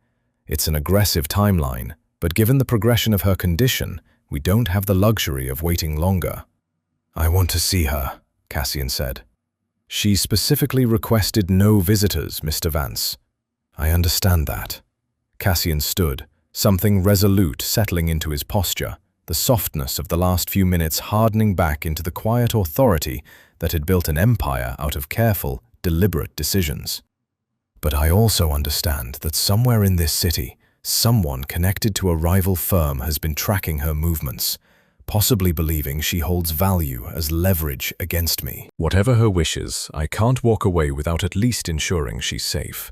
It's an aggressive timeline, but given the progression of her condition, we don't have the luxury of waiting longer." "I want to see her," Cassian said. "She specifically requested no visitors, Mr. Vance." "I understand that." Cassian stood, something resolute settling into his posture, the softness of the last few minutes hardening back into the quiet authority that had built an empire out of careful, deliberate decisions. "But I also understand that somewhere in this city, someone connected to a rival firm has been tracking her movements, possibly believing she holds value as leverage against me. Whatever her wishes, I can't walk away without at least ensuring she's safe."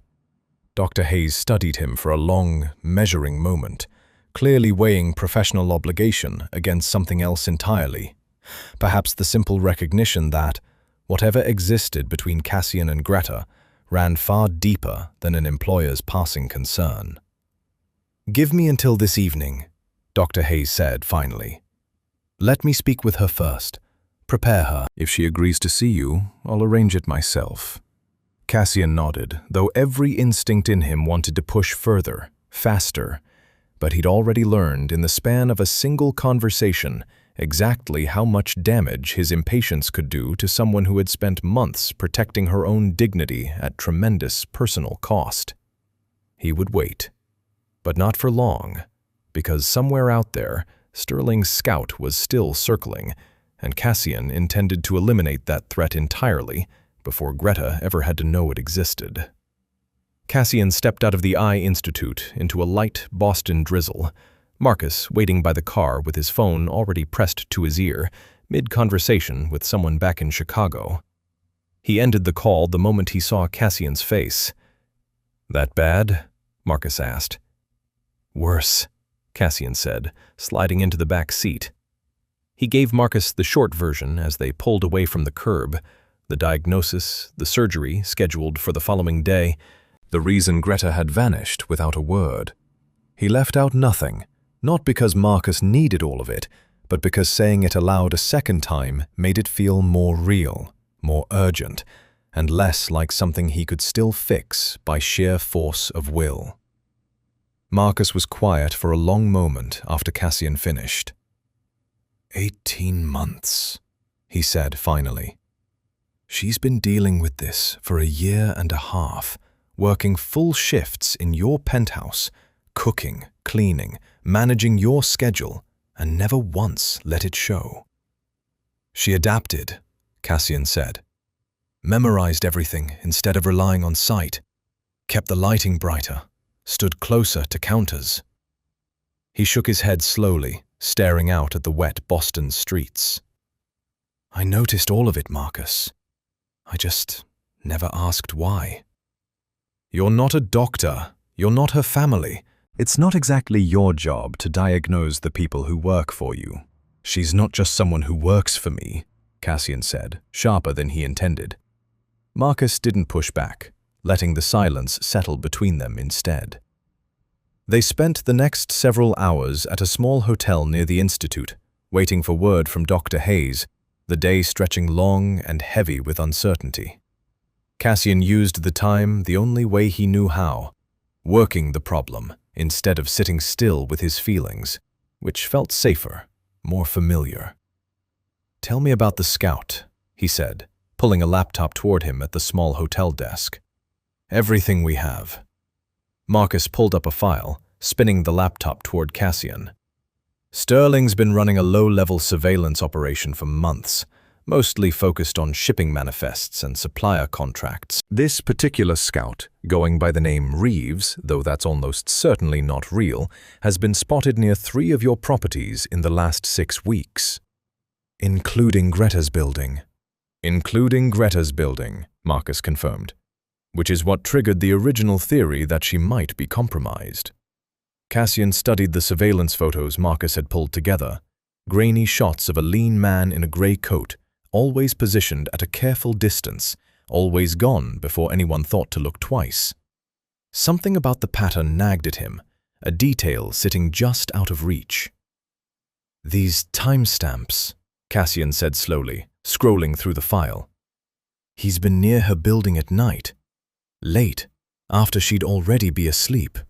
Dr. Hayes studied him for a long, measuring moment, clearly weighing professional obligation against something else entirely. Perhaps the simple recognition that, whatever existed between Cassian and Greta, ran far deeper than an employer's passing concern. "Give me until this evening," Dr. Hayes said finally. "Let me speak with her first. Prepare her. If she agrees to see you, I'll arrange it myself." Cassian nodded, though every instinct in him wanted to push further, faster. But he'd already learned in the span of a single conversation exactly how much damage his impatience could do to someone who had spent months protecting her own dignity at tremendous personal cost. He would wait. But not for long, because somewhere out there, Sterling's scout was still circling, and Cassian intended to eliminate that threat entirely before Greta ever had to know it existed. Cassian stepped out of the Eye Institute into a light Boston drizzle, Marcus waiting by the car with his phone already pressed to his ear, mid-conversation with someone back in Chicago. He ended the call the moment he saw Cassian's face. "That bad?" Marcus asked. "Worse," Cassian said, sliding into the back seat. He gave Marcus the short version as they pulled away from the curb, the diagnosis, the surgery scheduled for the following day, the reason Greta had vanished without a word. He left out nothing, not because Marcus needed all of it, but because saying it aloud a second time made it feel more real, more urgent, and less like something he could still fix by sheer force of will. Marcus was quiet for a long moment after Cassian finished. 18 months, he said finally. She's been dealing with this for 1.5 years, working full shifts in your penthouse, cooking, cleaning, managing your schedule, and never once let it show. She adapted, Cassian said. Memorized everything instead of relying on sight, kept the lighting brighter, stood closer to counters. He shook his head slowly, staring out at the wet Boston streets. I noticed all of it, Marcus. I just never asked why. You're not a doctor. You're not her family. It's not exactly your job to diagnose the people who work for you. She's not just someone who works for me, Cassian said, sharper than he intended. Marcus didn't push back, letting the silence settle between them instead. They spent the next several hours at a small hotel near the Institute, waiting for word from Dr. Hayes, the day stretching long and heavy with uncertainty. Cassian used the time the only way he knew how, working the problem instead of sitting still with his feelings, which felt safer, more familiar. Tell me about the scout, he said, pulling a laptop toward him at the small hotel desk. Everything we have. Marcus pulled up a file, spinning the laptop toward Cassian. Sterling's been running a low-level surveillance operation for months, mostly focused on shipping manifests and supplier contracts. This particular scout, going by the name Reeves, though that's almost certainly not real, has been spotted near 3 of your properties in the last 6 weeks. Including Greta's building. Including Greta's building, Marcus confirmed, which is what triggered the original theory that she might be compromised. Cassian studied the surveillance photos Marcus had pulled together, grainy shots of a lean man in a grey coat, always positioned at a careful distance, always gone before anyone thought to look twice. Something about the pattern nagged at him, a detail sitting just out of reach. "These timestamps," Cassian said slowly, scrolling through the file. "He's been near her building at night, late, after she'd already be asleep.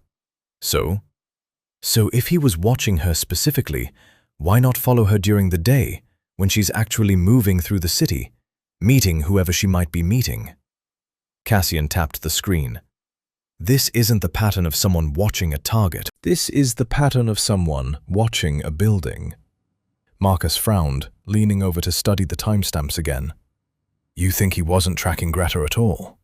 So if he was watching her specifically, why not follow her during the day, when she's actually moving through the city, meeting whoever she might be meeting?" Cassian tapped the screen. "This isn't the pattern of someone watching a target. This is the pattern of someone watching a building." Marcus frowned, leaning over to study the timestamps again. "You think he wasn't tracking Greta at all?"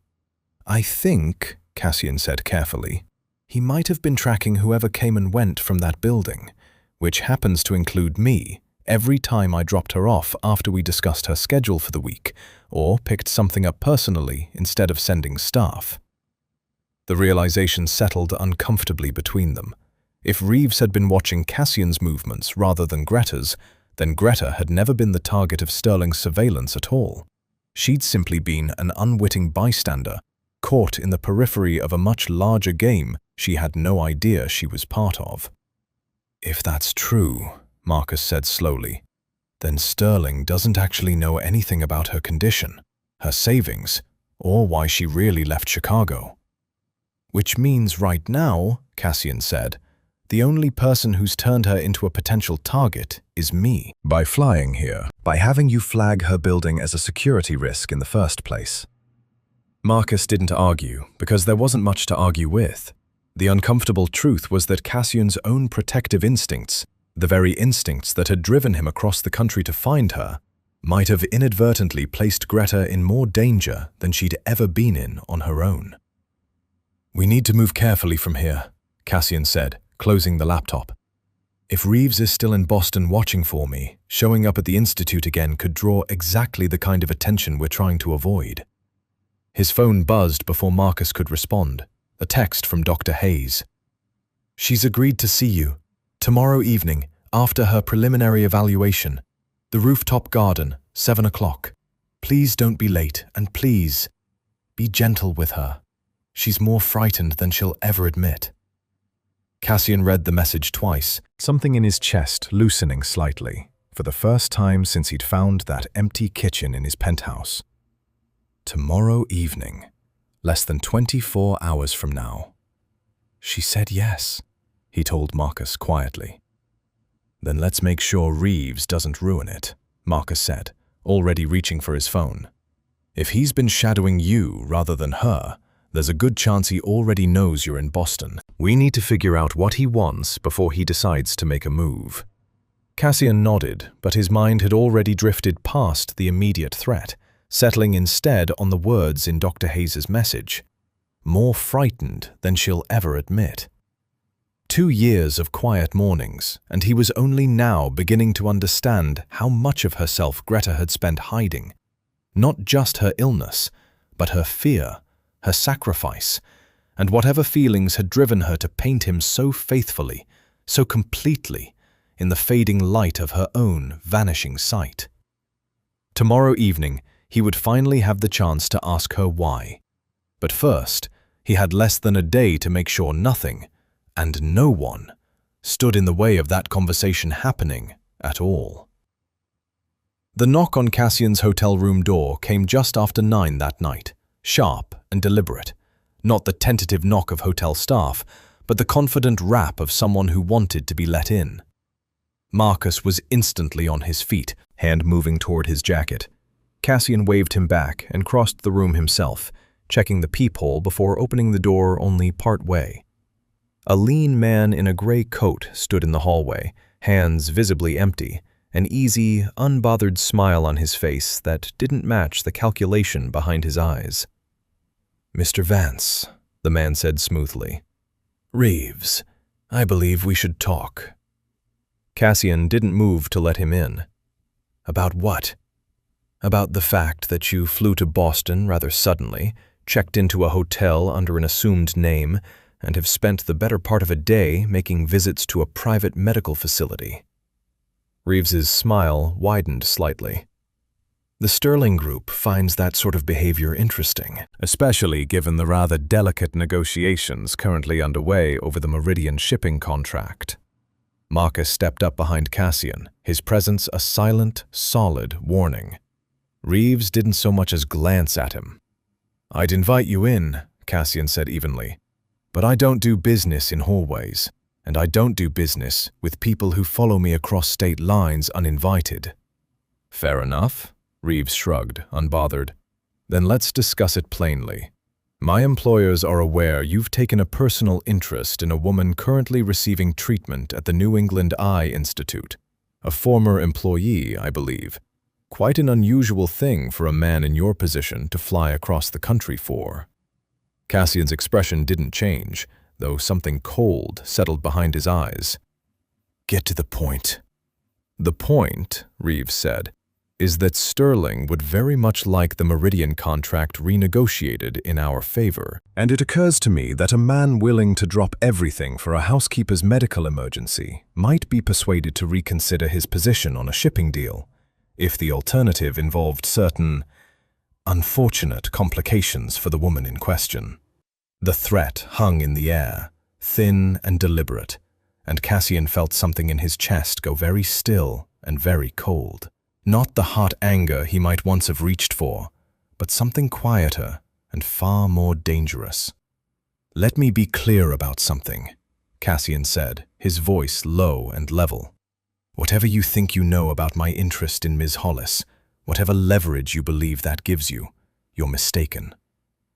"I think," Cassian said carefully, "he might have been tracking whoever came and went from that building, which happens to include me, every time I dropped her off after we discussed her schedule for the week, or picked something up personally instead of sending staff." The realization settled uncomfortably between them. If Reeves had been watching Cassian's movements rather than Greta's, then Greta had never been the target of Sterling's surveillance at all. She'd simply been an unwitting bystander, caught in the periphery of a much larger game she had no idea she was part of. "If that's true," Marcus said slowly, "then Sterling doesn't actually know anything about her condition, her savings, or why she really left Chicago. Which means right now," Cassian said, "the only person who's turned her into a potential target is me. By flying here, by having you flag her building as a security risk in the first place." Marcus didn't argue, because there wasn't much to argue with. The uncomfortable truth was that Cassian's own protective instincts, the very instincts that had driven him across the country to find her, might have inadvertently placed Greta in more danger than she'd ever been in on her own. "We need to move carefully from here," Cassian said, closing the laptop. "If Reeves is still in Boston watching for me, showing up at the Institute again could draw exactly the kind of attention we're trying to avoid." His phone buzzed before Marcus could respond, a text from Dr. Hayes. "She's agreed to see you, tomorrow evening, after her preliminary evaluation. The rooftop garden, 7 o'clock. Please don't be late, and please, be gentle with her. She's more frightened than she'll ever admit." Cassian read the message twice, something in his chest loosening slightly, for the first time since he'd found that empty kitchen in his penthouse. Tomorrow evening, less than 24 hours from now. "She said yes," he told Marcus quietly. "Then let's make sure Reeves doesn't ruin it," Marcus said, already reaching for his phone. "If he's been shadowing you rather than her, there's a good chance he already knows you're in Boston. We need to figure out what he wants before he decides to make a move." Cassian nodded, but his mind had already drifted past the immediate threat, settling instead on the words in Dr. Hayes' message. More frightened than she'll ever admit. 2 years of quiet mornings, and he was only now beginning to understand how much of herself Greta had spent hiding. Not just her illness, but her fear, her sacrifice, and whatever feelings had driven her to paint him so faithfully, so completely, in the fading light of her own vanishing sight. Tomorrow evening, he would finally have the chance to ask her why. But first, he had less than a day to make sure nothing, and no one, stood in the way of that conversation happening at all. The knock on Cassian's hotel room door came just after 9 that night, sharp and deliberate. Not the tentative knock of hotel staff, but the confident rap of someone who wanted to be let in. Marcus was instantly on his feet, hand moving toward his jacket. Cassian waved him back and crossed the room himself, checking the peephole before opening the door only part way. A lean man in a gray coat stood in the hallway, hands visibly empty, an easy, unbothered smile on his face that didn't match the calculation behind his eyes. "Mr. Vance," the man said smoothly. "Reeves, I believe we should talk." Cassian didn't move to let him in. "About what?" "About the fact that you flew to Boston rather suddenly, checked into a hotel under an assumed name, and have spent the better part of a day making visits to a private medical facility." Reeves's smile widened slightly. "The Sterling Group finds that sort of behavior interesting, especially given the rather delicate negotiations currently underway over the Meridian shipping contract." Marcus stepped up behind Cassian, his presence a silent, solid warning. Reeves didn't so much as glance at him. "I'd invite you in," Cassian said evenly, "but I don't do business in hallways, and I don't do business with people who follow me across state lines uninvited." "Fair enough," Reeves shrugged, unbothered. "Then let's discuss it plainly. My employers are aware you've taken a personal interest in a woman currently receiving treatment at the New England Eye Institute, a former employee, I believe. Quite an unusual thing for a man in your position to fly across the country for." Cassian's expression didn't change, though something cold settled behind his eyes. "Get to the point." "The point," Reeves said, "is that Sterling would very much like the Meridian contract renegotiated in our favor. And it occurs to me that a man willing to drop everything for a housekeeper's medical emergency might be persuaded to reconsider his position on a shipping deal, if the alternative involved certain unfortunate complications for the woman in question." The threat hung in the air, thin and deliberate, and Cassian felt something in his chest go very still and very cold. Not the hot anger he might once have reached for, but something quieter and far more dangerous. "Let me be clear about something," Cassian said, his voice low and level. "Whatever you think you know about my interest in Ms. Hollis, whatever leverage you believe that gives you, you're mistaken.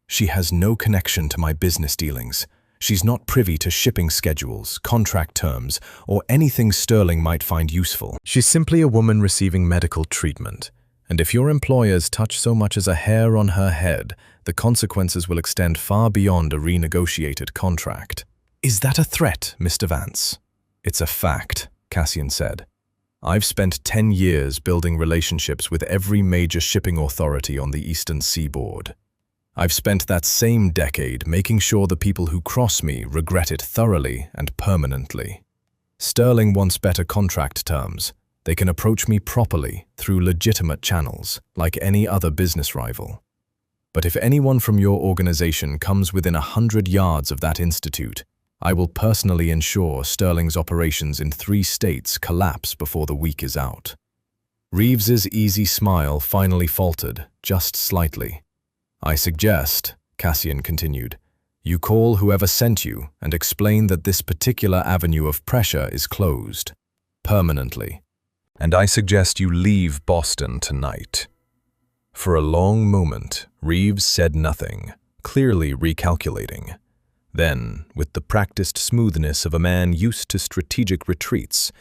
She has no connection to my business dealings. She's not privy to shipping schedules, contract terms, or anything Sterling might find useful. She's simply a woman receiving medical treatment, and if your employers touch so much as a hair on her head, the consequences will extend far beyond a renegotiated contract." "Is that a threat, Mr. Vance?" "It's a fact," Cassian said. "I've spent 10 years building relationships with every major shipping authority on the Eastern Seaboard. I've spent that same decade making sure the people who cross me regret it thoroughly and permanently. Sterling wants better contract terms. They can approach me properly through legitimate channels, like any other business rival. But if anyone from your organization comes within 100 yards of that institute, I will personally ensure Sterling's operations in 3 states collapse before the week is out." Reeves's easy smile finally faltered, just slightly. "I suggest," Cassian continued, "you call whoever sent you and explain that this particular avenue of pressure is closed, permanently. And I suggest you leave Boston tonight." For a long moment, Reeves said nothing, clearly recalculating. Then, with the practiced smoothness of a man used to strategic retreats,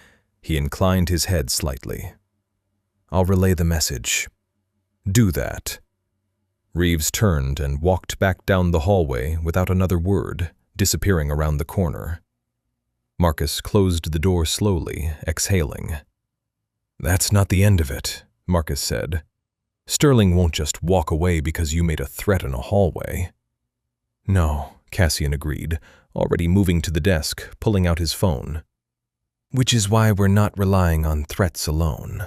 he inclined his head slightly. "I'll relay the message." "Do that." Reeves turned and walked back down the hallway without another word, disappearing around the corner. Marcus closed the door slowly, exhaling. "That's not the end of it," Marcus said. "Sterling won't just walk away because you made a threat in a hallway." "No," Cassian agreed, already moving to the desk, pulling out his phone. "Which is why we're not relying on threats alone."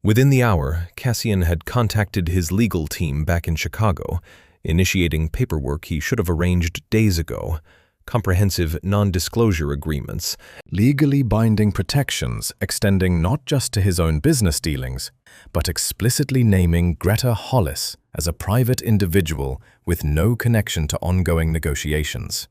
Within the hour, Cassian had contacted his legal team back in Chicago, initiating paperwork he should have arranged days ago, comprehensive non-disclosure agreements, legally binding protections extending not just to his own business dealings, but explicitly naming Greta Hollis as a private individual with no connection to ongoing negotiations.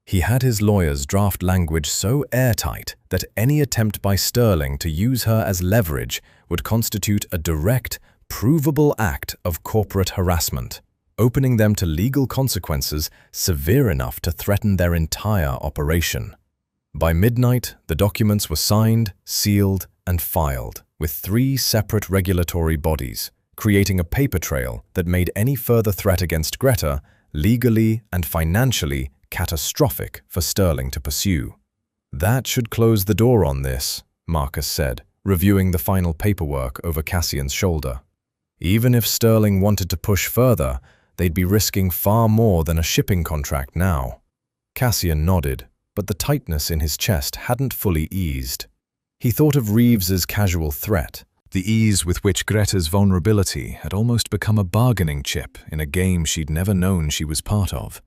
He had his lawyers draft language so airtight that any attempt by Sterling to use her as leverage would constitute a direct, provable act of corporate harassment, opening them to legal consequences severe enough to threaten their entire operation. By midnight, the documents were signed, sealed, and filed with 3 separate regulatory bodies, creating a paper trail that made any further threat against Greta legally and financially catastrophic for Sterling to pursue. That should close the door on this, Marcus said, reviewing the final paperwork over Cassian's shoulder. Even if Sterling wanted to push further, they'd be risking far more than a shipping contract now. Cassian nodded, but the tightness in his chest hadn't fully eased. He thought of Reeves's casual threat, the ease with which Greta's vulnerability had almost become a bargaining chip in a game she'd never known she was part of.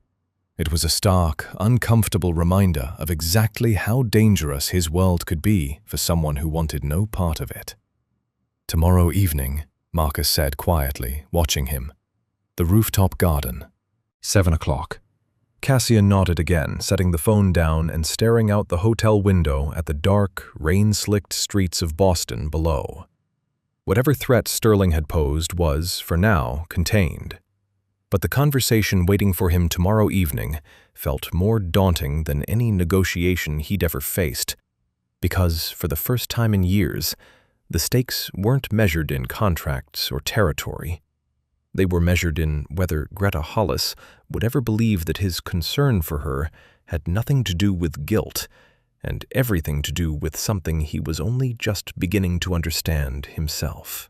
It was a stark, uncomfortable reminder of exactly how dangerous his world could be for someone who wanted no part of it. "Tomorrow evening," Marcus said quietly, watching him. "The rooftop garden. 7 o'clock. Cassian nodded again, setting the phone down and staring out the hotel window at the dark, rain-slicked streets of Boston below. Whatever threat Sterling had posed was, for now, contained. But the conversation waiting for him tomorrow evening felt more daunting than any negotiation he'd ever faced, because, for the first time in years, the stakes weren't measured in contracts or territory. They were measured in whether Greta Hollis would ever believe that his concern for her had nothing to do with guilt and everything to do with something he was only just beginning to understand himself.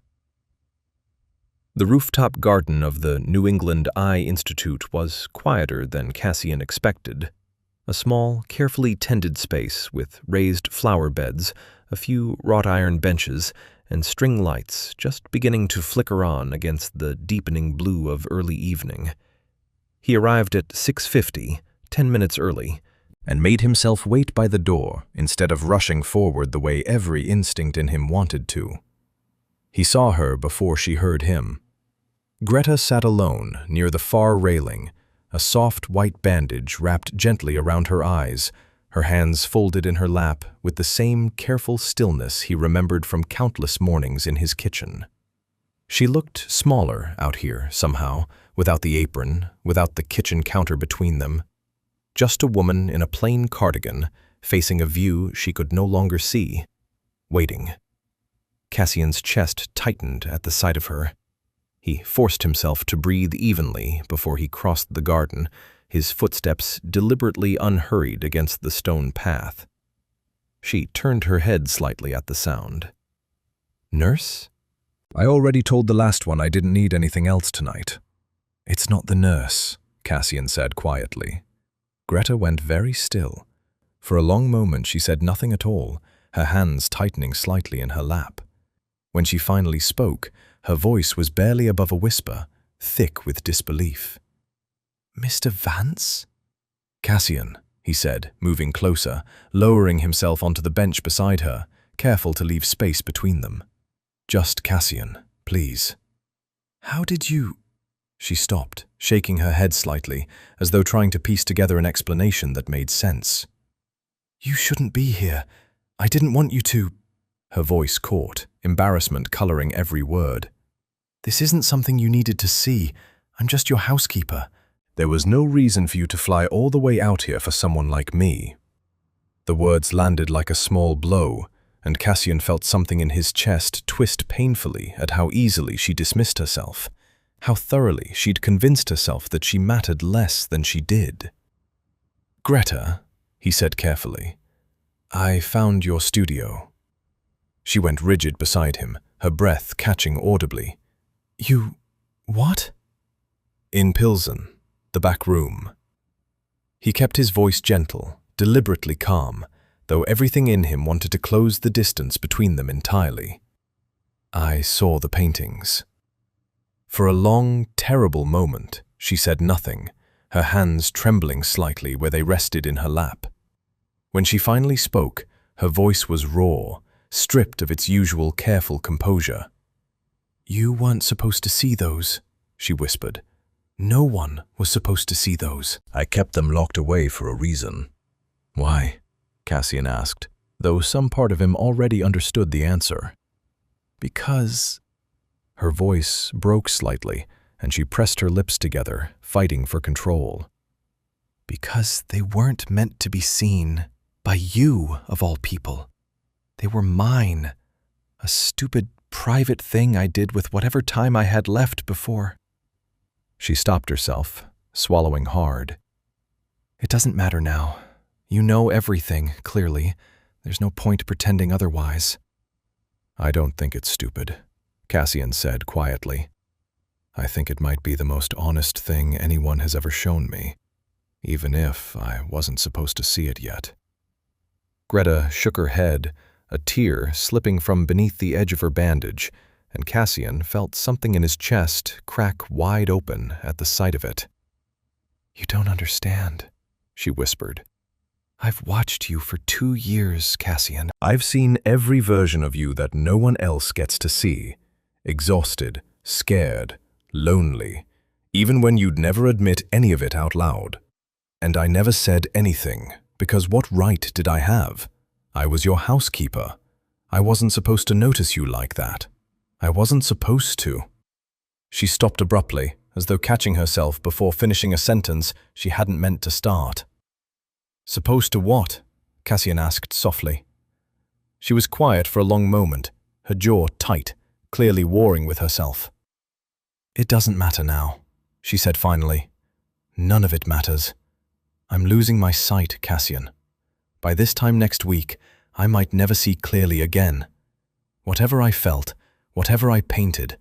The rooftop garden of the New England Eye Institute was quieter than Cassian expected. A small, carefully tended space with raised flower beds, a few wrought iron benches, and string lights just beginning to flicker on against the deepening blue of early evening. He arrived at 6:50, 10 minutes early, and made himself wait by the door instead of rushing forward the way every instinct in him wanted to. He saw her before she heard him. Greta sat alone near the far railing, a soft white bandage wrapped gently around her eyes, her hands folded in her lap with the same careful stillness he remembered from countless mornings in his kitchen. She looked smaller out here, somehow, without the apron, without the kitchen counter between them. Just a woman in a plain cardigan, facing a view she could no longer see, waiting. Cassian's chest tightened at the sight of her. He forced himself to breathe evenly before he crossed the garden, his footsteps deliberately unhurried against the stone path. She turned her head slightly at the sound. "Nurse?" "I already told the last one I didn't need anything else tonight." "It's not the nurse," Cassian said quietly. Greta went very still. For a long moment she said nothing at all, her hands tightening slightly in her lap. When she finally spoke, her voice was barely above a whisper, thick with disbelief. "Mr. Vance?" "Cassian," he said, moving closer, lowering himself onto the bench beside her, careful to leave space between them. "Just Cassian, please." "How did you—" She stopped, shaking her head slightly, as though trying to piece together an explanation that made sense. "You shouldn't be here. I didn't want you to—" Her voice caught, embarrassment coloring every word. "This isn't something you needed to see. I'm just your housekeeper. There was no reason for you to fly all the way out here for someone like me." The words landed like a small blow, and Cassian felt something in his chest twist painfully at how easily she dismissed herself, how thoroughly she'd convinced herself that she mattered less than she did. "Greta," he said carefully, "I found your studio." She went rigid beside him, her breath catching audibly. "You... what?" "In Pilsen. The back room." He kept his voice gentle, deliberately calm, though everything in him wanted to close the distance between them entirely. "I saw the paintings." For a long, terrible moment, she said nothing, her hands trembling slightly where they rested in her lap. When she finally spoke, her voice was raw, stripped of its usual careful composure. "You weren't supposed to see those," she whispered. "No one was supposed to see those." "I kept them locked away for a reason." "Why?" Cassian asked, though some part of him already understood the answer. "Because—" Her voice broke slightly, and she pressed her lips together, fighting for control. "Because they weren't meant to be seen." By you, of all people. They were mine. A stupid, private thing I did with whatever time I had left before. She stopped herself, swallowing hard. It doesn't matter now. You know everything, clearly. There's no point pretending otherwise. I don't think it's stupid, Cassian said quietly. I think it might be the most honest thing anyone has ever shown me, even if I wasn't supposed to see it yet. Greta shook her head, a tear slipping from beneath the edge of her bandage, and Cassian felt something in his chest crack wide open at the sight of it. You don't understand, she whispered. I've watched you for 2 years, Cassian. I've seen every version of you that no one else gets to see. Exhausted, scared, lonely, even when you'd never admit any of it out loud. And I never said anything, because what right did I have? I was your housekeeper. I wasn't supposed to notice you like that. I wasn't supposed to. She stopped abruptly, as though catching herself before finishing a sentence she hadn't meant to start. Supposed to what? Cassian asked softly. She was quiet for a long moment, her jaw tight, clearly warring with herself. It doesn't matter now, she said finally. None of it matters. I'm losing my sight, Cassian. By this time next week, I might never see clearly again. Whatever I felt, whatever I painted,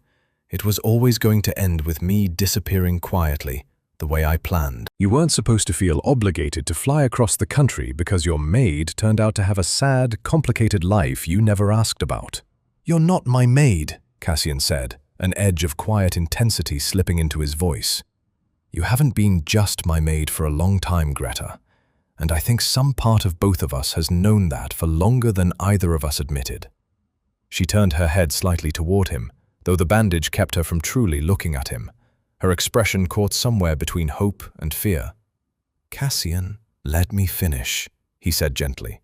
it was always going to end with me disappearing quietly, the way I planned. You weren't supposed to feel obligated to fly across the country because your maid turned out to have a sad, complicated life you never asked about. You're not my maid, Cassian said, an edge of quiet intensity slipping into his voice. You haven't been just my maid for a long time, Greta, and I think some part of both of us has known that for longer than either of us admitted. She turned her head slightly toward him, though the bandage kept her from truly looking at him. Her expression caught somewhere between hope and fear. Cassian, let me finish, he said gently.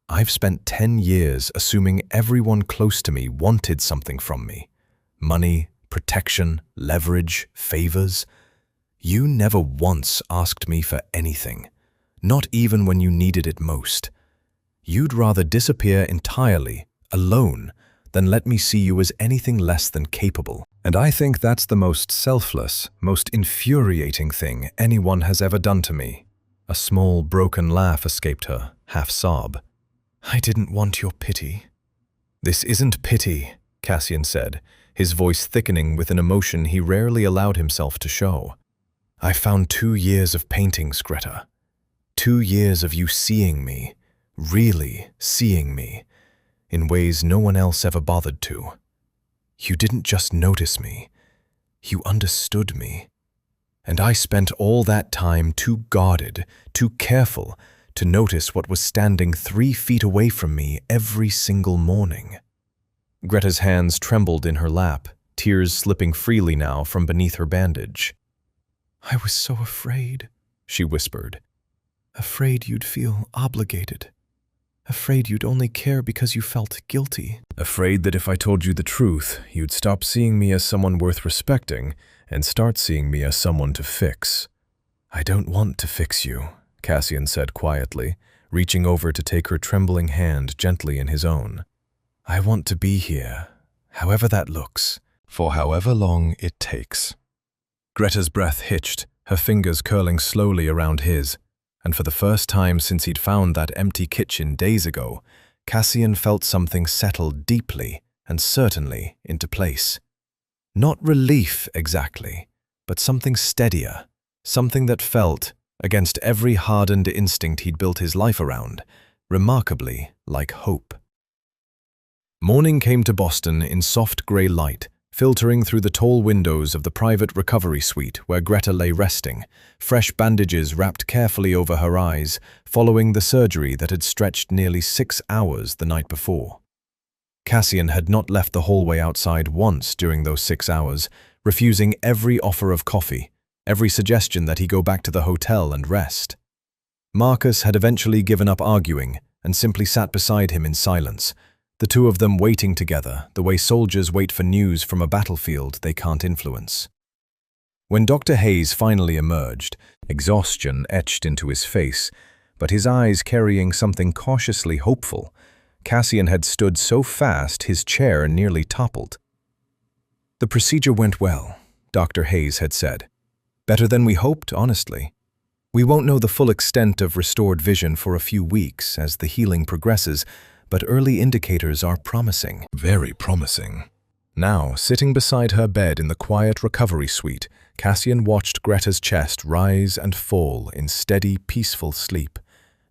I've spent 10 years assuming everyone close to me wanted something from me. Money, protection, leverage, favors. You never once asked me for anything, not even when you needed it most. You'd rather disappear entirely, alone, than let me see you as anything less than capable. And I think that's the most selfless, most infuriating thing anyone has ever done to me. A small, broken laugh escaped her, half sob. I didn't want your pity. This isn't pity, Cassian said, his voice thickening with an emotion he rarely allowed himself to show. I found 2 years of paintings, Greta. 2 years of you seeing me, really seeing me, in ways no one else ever bothered to. You didn't just notice me, you understood me. And I spent all that time too guarded, too careful to notice what was standing 3 feet away from me every single morning. Greta's hands trembled in her lap, tears slipping freely now from beneath her bandage. I was so afraid, she whispered. Afraid you'd feel obligated. Afraid you'd only care because you felt guilty. Afraid that if I told you the truth, you'd stop seeing me as someone worth respecting and start seeing me as someone to fix. I don't want to fix you, Cassian said quietly, reaching over to take her trembling hand gently in his own. I want to be here, however that looks, for however long it takes. Greta's breath hitched, her fingers curling slowly around his, and for the first time since he'd found that empty kitchen days ago, Cassian felt something settle deeply and certainly into place. Not relief exactly, but something steadier, something that felt, against every hardened instinct he'd built his life around, remarkably like hope. Morning came to Boston in soft grey light, filtering through the tall windows of the private recovery suite where Greta lay resting, fresh bandages wrapped carefully over her eyes, following the surgery that had stretched nearly 6 hours the night before. Cassian had not left the hallway outside once during those 6 hours, refusing every offer of coffee, every suggestion that he go back to the hotel and rest. Marcus had eventually given up arguing and simply sat beside him in silence, the two of them waiting together, the way soldiers wait for news from a battlefield they can't influence. When Dr. Hayes finally emerged, exhaustion etched into his face, but his eyes carrying something cautiously hopeful. Cassian had stood so fast his chair nearly toppled. "The procedure went well," Dr. Hayes had said. "Better than we hoped, honestly. We won't know the full extent of restored vision for a few weeks as the healing progresses, but early indicators are promising." Very promising. Now, sitting beside her bed in the quiet recovery suite, Cassian watched Greta's chest rise and fall in steady, peaceful sleep,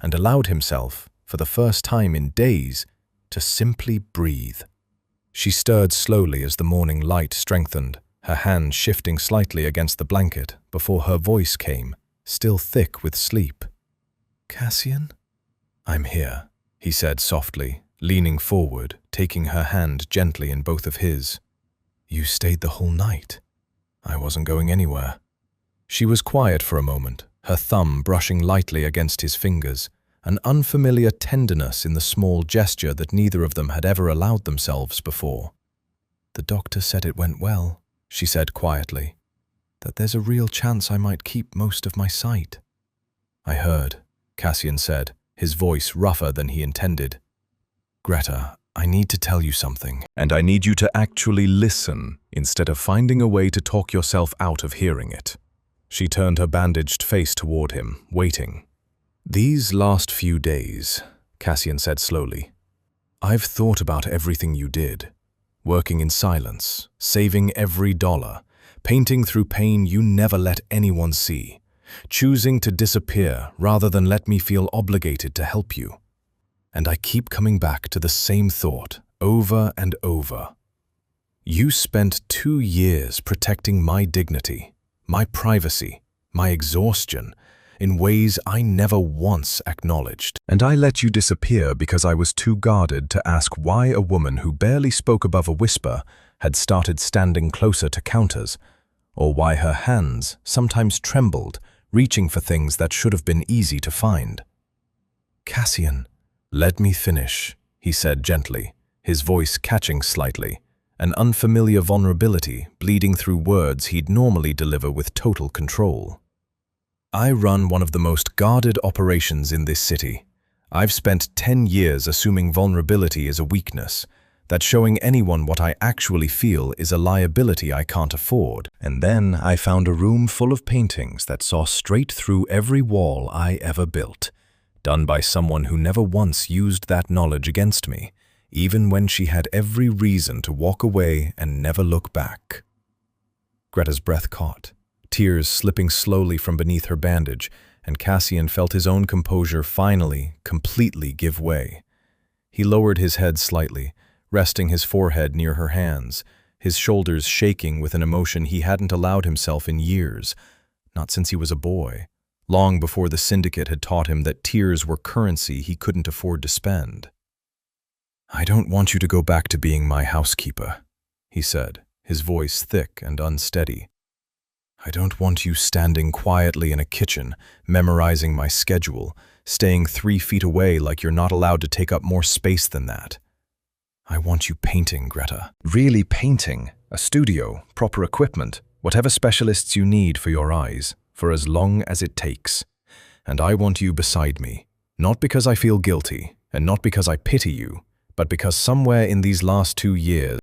and allowed himself, for the first time in days, to simply breathe. She stirred slowly as the morning light strengthened, her hand shifting slightly against the blanket before her voice came, still thick with sleep. "Cassian?" "I'm here," he said softly, leaning forward, taking her hand gently in both of his. "You stayed the whole night. I wasn't going anywhere." She was quiet for a moment, her thumb brushing lightly against his fingers, an unfamiliar tenderness in the small gesture that neither of them had ever allowed themselves before. "The doctor said it went well," she said quietly, "that there's a real chance I might keep most of my sight." "I heard," Cassian said, his voice rougher than he intended. "Greta, I need to tell you something, and I need you to actually listen instead of finding a way to talk yourself out of hearing it." She turned her bandaged face toward him, waiting. "These last few days," Cassian said slowly, "I've thought about everything you did, working in silence, saving every dollar, painting through pain you never let anyone see, choosing to disappear rather than let me feel obligated to help you. And I keep coming back to the same thought over and over. You spent 2 years protecting my dignity, my privacy, my exhaustion, in ways I never once acknowledged. And I let you disappear because I was too guarded to ask why a woman who barely spoke above a whisper had started standing closer to counters, or why her hands sometimes trembled, reaching for things that should have been easy to find." "Cassian, let me finish," he said gently, his voice catching slightly, an unfamiliar vulnerability bleeding through words he'd normally deliver with total control. "I run one of the most guarded operations in this city. I've spent 10 years assuming vulnerability is a weakness, that showing anyone what I actually feel is a liability I can't afford. And then I found a room full of paintings that saw straight through every wall I ever built, done by someone who never once used that knowledge against me, even when she had every reason to walk away and never look back." Greta's breath caught, tears slipping slowly from beneath her bandage, and Cassian felt his own composure finally, completely give way. He lowered his head slightly, resting his forehead near her hands, his shoulders shaking with an emotion he hadn't allowed himself in years, not since he was a boy, long before the syndicate had taught him that tears were currency he couldn't afford to spend. "I don't want you to go back to being my housekeeper," he said, his voice thick and unsteady. "I don't want you standing quietly in a kitchen, memorizing my schedule, staying 3 feet away like you're not allowed to take up more space than that. I want you painting, Greta. Really painting. A studio, proper equipment, whatever specialists you need for your eyes, for as long as it takes. And I want you beside me, not because I feel guilty, and not because I pity you, but because somewhere in these last 2 years,